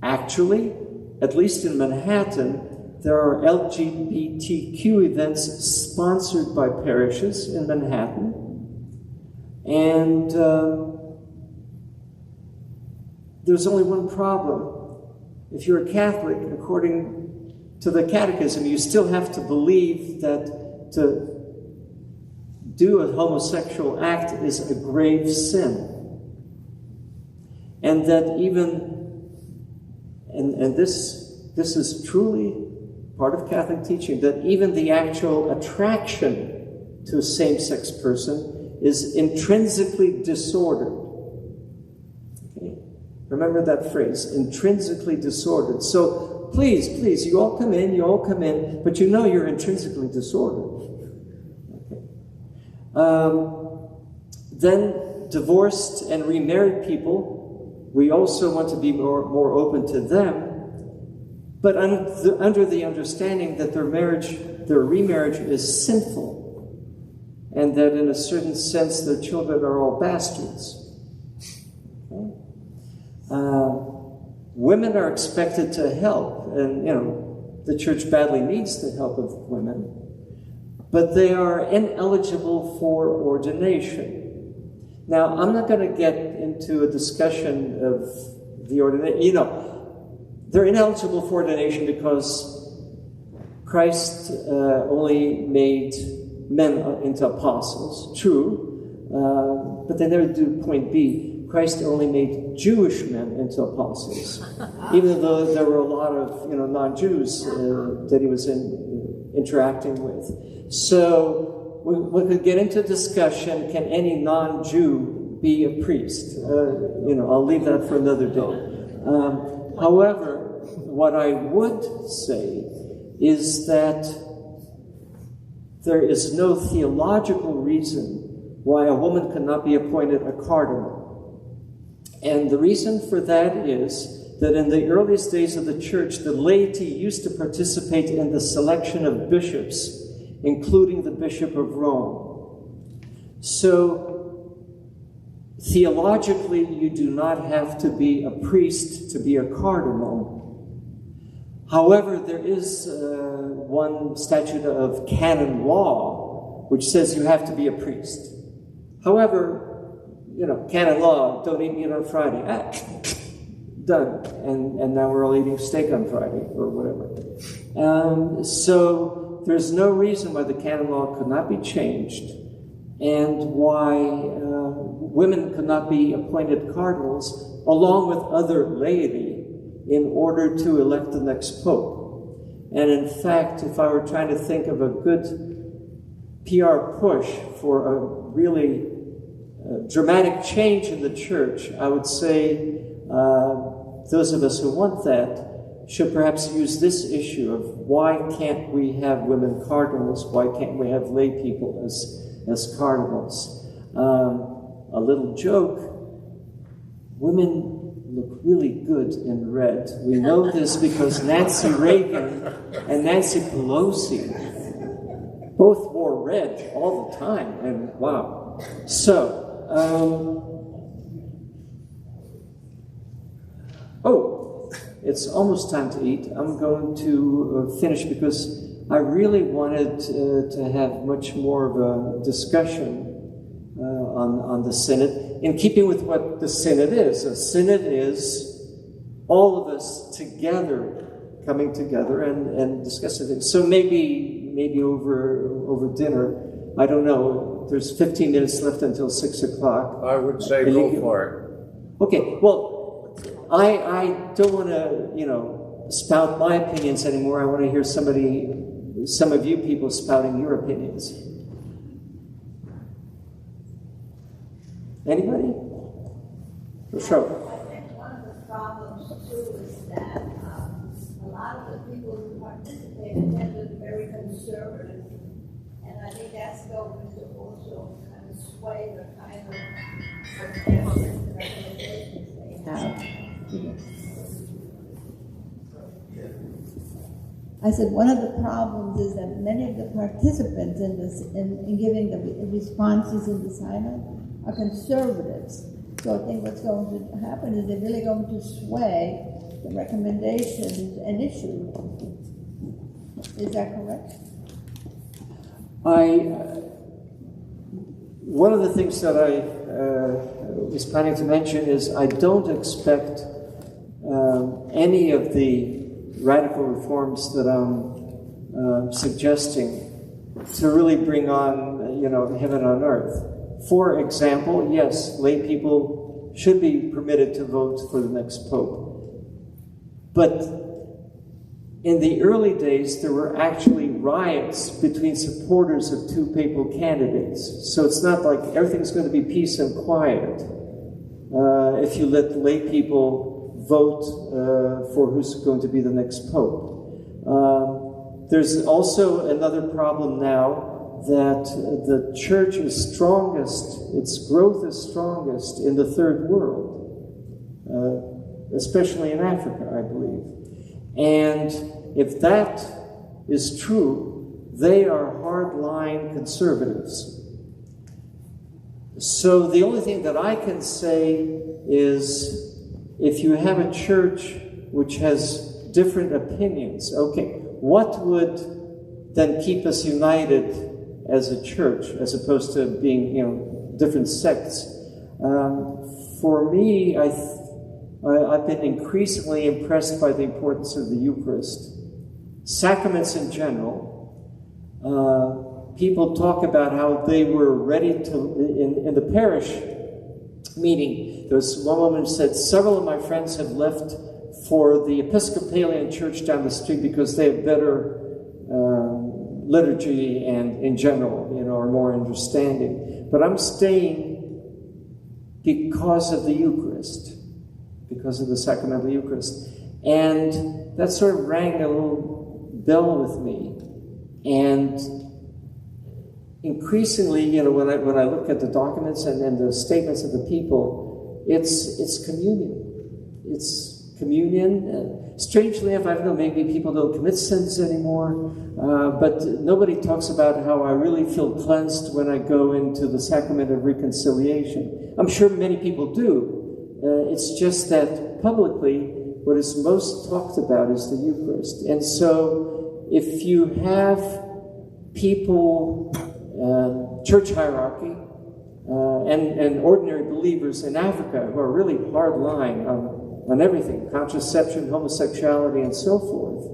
Actually, at least in Manhattan, there are LGBTQ events sponsored by parishes in Manhattan. And there's only one problem. If you're a Catholic, according to the Catechism, you still have to believe that to do a homosexual act is a grave sin. And that even, and this is truly part of Catholic teaching, that even the actual attraction to a same-sex person is intrinsically disordered. Okay? Remember that phrase, intrinsically disordered. So please, you all come in, but you're intrinsically disordered. Okay. Then divorced and remarried people, we also want to be more open to them, but under the understanding that their remarriage is sinful, and that in a certain sense their children are all bastards. Okay? Women are expected to help, and the church badly needs the help of women, but they are ineligible for ordination. Now, I'm not going to get into a discussion of the ordination. They're ineligible for ordination because Christ only made men into apostles. True, but they never do point B. Christ only made Jewish men into apostles, even though there were a lot of non-Jews that he was interacting with. So we could get into discussion: can any non-Jew be a priest? I'll leave that for another day. However, what I would say is that there is no theological reason why a woman cannot be appointed a cardinal. And the reason for that is that in the earliest days of the church, the laity used to participate in the selection of bishops, including the Bishop of Rome. So, theologically, you do not have to be a priest to be a cardinal. However, there is one statute of canon law which says you have to be a priest. However, canon law, don't eat meat on Friday. Done. And now we're all eating steak on Friday or whatever. So there's no reason why the canon law could not be changed and why women could not be appointed cardinals along with other laity in order to elect the next pope. And in fact, if I were trying to think of a good PR push for a really dramatic change in the church, I would say those of us who want that should perhaps use this issue of why can't we have women cardinals? Why can't we have lay people as cardinals? A little joke, women look really good in red. We know this because Nancy Reagan and Nancy Pelosi both wore red all the time, and wow. So, it's almost time to eat. I'm going to finish because I really wanted to have much more of a discussion on the synod, in keeping with what the synod is. A synod is all of us together, coming together and discussing things. So maybe over dinner, I don't know, there's 15 minutes left until 6 o'clock. I would say go for it. Okay, well, I don't want to, spout my opinions anymore. I want to hear some of you people spouting your opinions. Anybody? For sure. I think one of the problems too is that a lot of the people who participated tended very conservative, and I think that's going to also kind of sway the kind of recommendations they have. I said one of the problems is that many of the participants in giving the responses in the synod are conservatives. So I think what's going to happen is they're really going to sway the recommendations and issues. Is that correct? One of the things that I was planning to mention is I don't expect any of the radical reforms that I'm suggesting to really bring on, heaven on earth. For example, yes, lay people should be permitted to vote for the next pope. But in the early days, there were actually riots between supporters of two papal candidates. So it's not like everything's going to be peace and quiet if you let lay people vote for who's going to be the next pope. There's also another problem now that the church is strongest, its growth is strongest in the third world, especially in Africa, I believe. And if that is true, they are hardline conservatives. So the only thing that I can say is, if you have a church which has different opinions, okay, what would then keep us united as a church, as opposed to being, different sects? For me, I've been increasingly impressed by the importance of the Eucharist. Sacraments in general. People talk about how they were ready to, in the parish meeting, there was one woman who said, several of my friends have left for the Episcopalian church down the street because they have better liturgy and in general, are more understanding. But I'm staying because of the Eucharist, because of the sacrament of the Eucharist. And that sort of rang a little bell with me. And increasingly, when I look at the documents and the statements of the people, it's communion. It's communion. Strangely enough, I don't know, maybe people don't commit sins anymore, but nobody talks about how I really feel cleansed when I go into the sacrament of reconciliation. I'm sure many people do. It's just that publicly, what is most talked about is the Eucharist. And so, if you have people, church hierarchy, and ordinary believers in Africa who are really hard-line on everything, contraception, homosexuality, and so forth,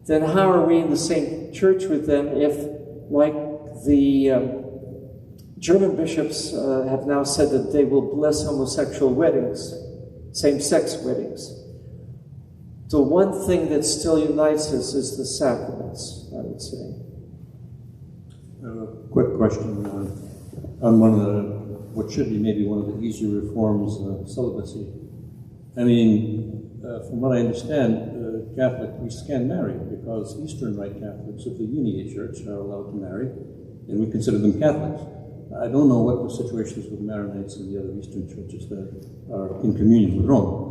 then how are we in the same church with them if, like the German bishops have now said that they will bless homosexual weddings, same-sex weddings? The one thing that still unites us is the sacraments, I would say. Quick question on one of what should be maybe one of the easier reforms, celibacy. I mean, from what I understand, Catholic priests can marry because Eastern Rite Catholics of the Uniate Church are allowed to marry, and we consider them Catholics. I don't know what the situation is with Maronites and the other Eastern churches that are in communion with Rome.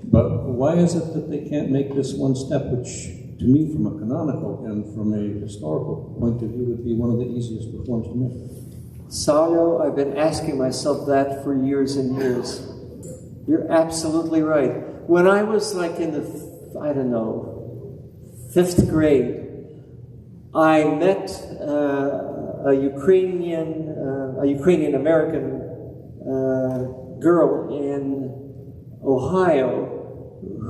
But why is it that they can't make this one step, which to me, from a canonical and from a historical point of view, would be one of the easiest reforms to make? Salio, I've been asking myself that for years and years. You're absolutely right. When I was like in the, 5th grade, I met a Ukrainian American girl in Ohio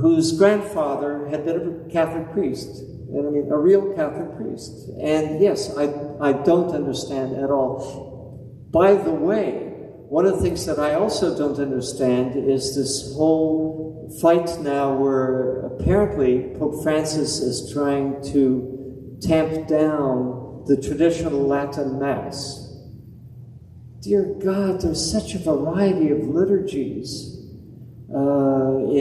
whose grandfather had been a Catholic priest, and I mean a real Catholic priest. And yes, I don't understand at all. By the way, one of the things that I also don't understand is this whole fight now where apparently Pope Francis is trying to tamp down the traditional Latin Mass. Dear God, there's such a variety of liturgies. The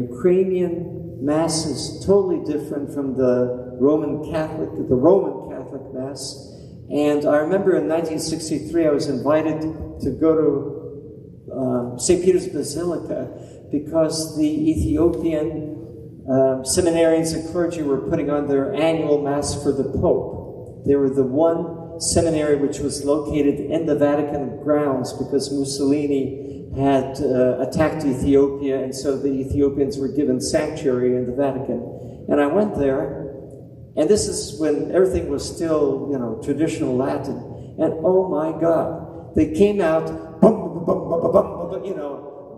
Ukrainian Mass is totally different from the Roman Catholic Mass. And I remember in 1963 I was invited to go to St. Peter's Basilica because the Ethiopian seminarians and clergy were putting on their annual Mass for the Pope. They were the one seminary which was located in the Vatican grounds because Mussolini had attacked Ethiopia, and so the Ethiopians were given sanctuary in the Vatican. And I went there, and this is when everything was still, traditional Latin. And oh my God, they came out,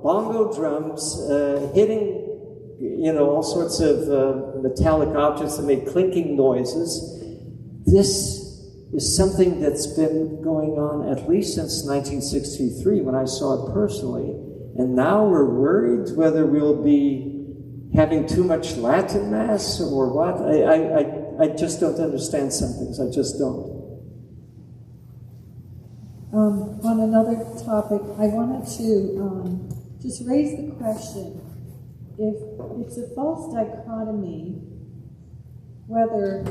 bongo drums, hitting, all sorts of metallic objects that made clinking noises. This is something that's been going on at least since 1963 when I saw it personally. And now we're worried whether we'll be having too much Latin Mass or what. I just don't understand some things. I just don't. On another topic, I wanted to just raise the question, if it's a false dichotomy, whether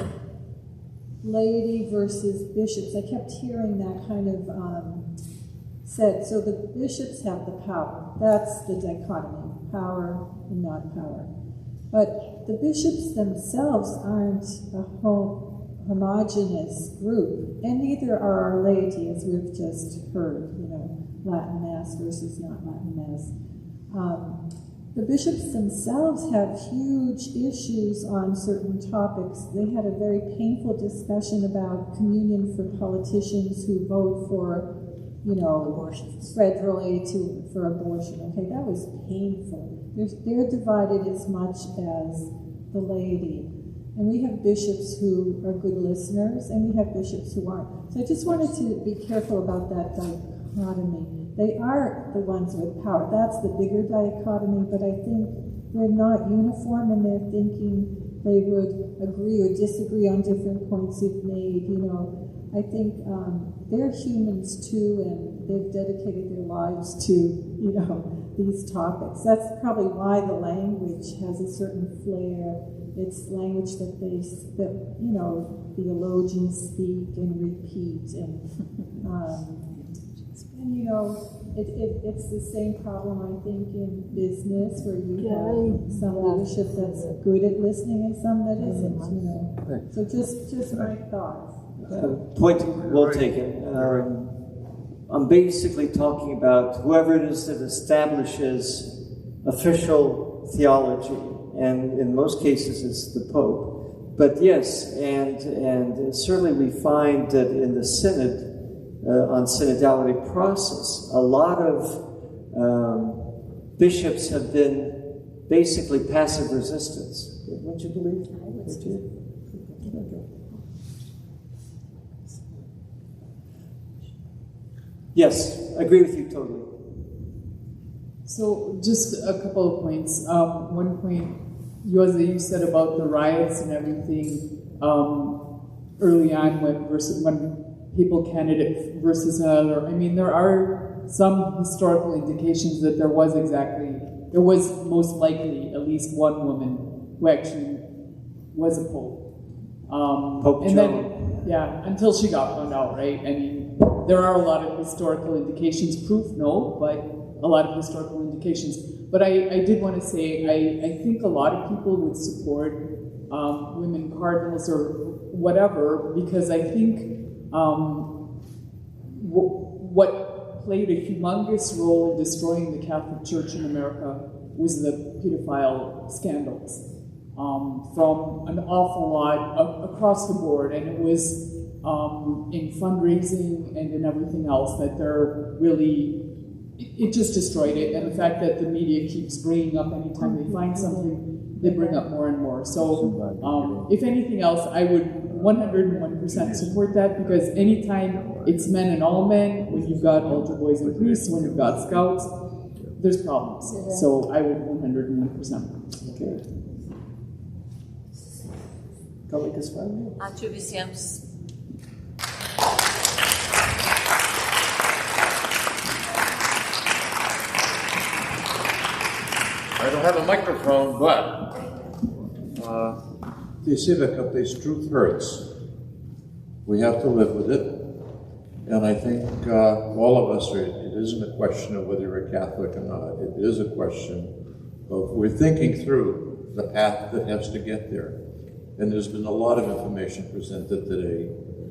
laity versus bishops, I kept hearing that kind of said, so the bishops have the power. That's the dichotomy, power and not power. But the bishops themselves aren't a homogeneous group, and neither are our laity, as we've just heard, Latin Mass versus not Latin Mass. The bishops themselves have huge issues on certain topics. They had a very painful discussion about communion for politicians who vote for, federally for abortion. Okay, that was painful. They're divided as much as the laity. And we have bishops who are good listeners, and we have bishops who aren't. So I just wanted to be careful about that dichotomy. They are the ones with power. That's the bigger dichotomy, but I think they're not uniform in their thinking. They would agree or disagree on different points you've made. I think they're humans too, and they've dedicated their lives to, these topics. That's probably why the language has a certain flair. It's language that theologians speak and repeat, and it's the same problem, I think, in business, where you have some leadership that's good at listening and some that isn't, So just my thoughts. Point well taken. I'm basically talking about whoever it is that establishes official theology, and in most cases it's the Pope. But yes, and certainly we find that in the Synod, on synodality process, a lot of bishops have been basically passive resistance. Wouldn't you believe? Would you? Yes, I agree with you totally. So just a couple of points. One point, Juozas, you said about the riots and everything early on when people candidate versus another. I mean, there are some historical indications that there was most likely at least one woman who actually was a pope. Pope and Joan. then, yeah, until she got found out, right? I mean, there are a lot of historical indications, proof no, but a lot of historical indications. But I did want to say, I think a lot of people would support women cardinals or whatever, because I think what played a humongous role in destroying the Catholic Church in America was the pedophile scandals. from an awful lot across the board, and it was in fundraising and in everything else that they're really, it just destroyed it. And the fact that the media keeps bringing up anytime they find something, they bring up more and more. So if anything else, I would 101% support that, because anytime it's men and all men, when you've got altar boys and priests, when you've got scouts, there's problems. So I would 101%. Okay. Kolegas Valdė. Ačiū visiems. I don't have a microphone, but Teisybė, kad this truth hurts. We have to live with it. And I think all of us, it isn't a question of whether you're a Catholic or not. It is a question of we're thinking through the path that has to get there. And there's been a lot of information presented today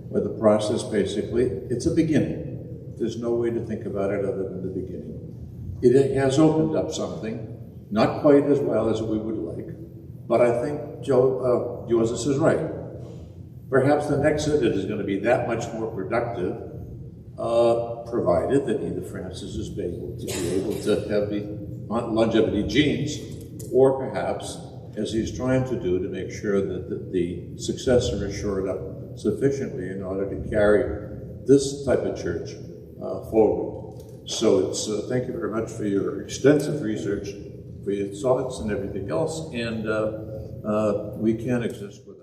where the process basically, it's a beginning. There's no way to think about it other than the beginning. It has opened up something, not quite as well as we would like, but I think Juozas is right. Perhaps the next synod is going to be that much more productive, provided that either Francis is able to have the longevity genes, or perhaps, as he's trying to do, to make sure that the successor is shored up sufficiently in order to carry this type of church forward. So it's thank you very much for your extensive research, for your thoughts and everything else, and we can exist with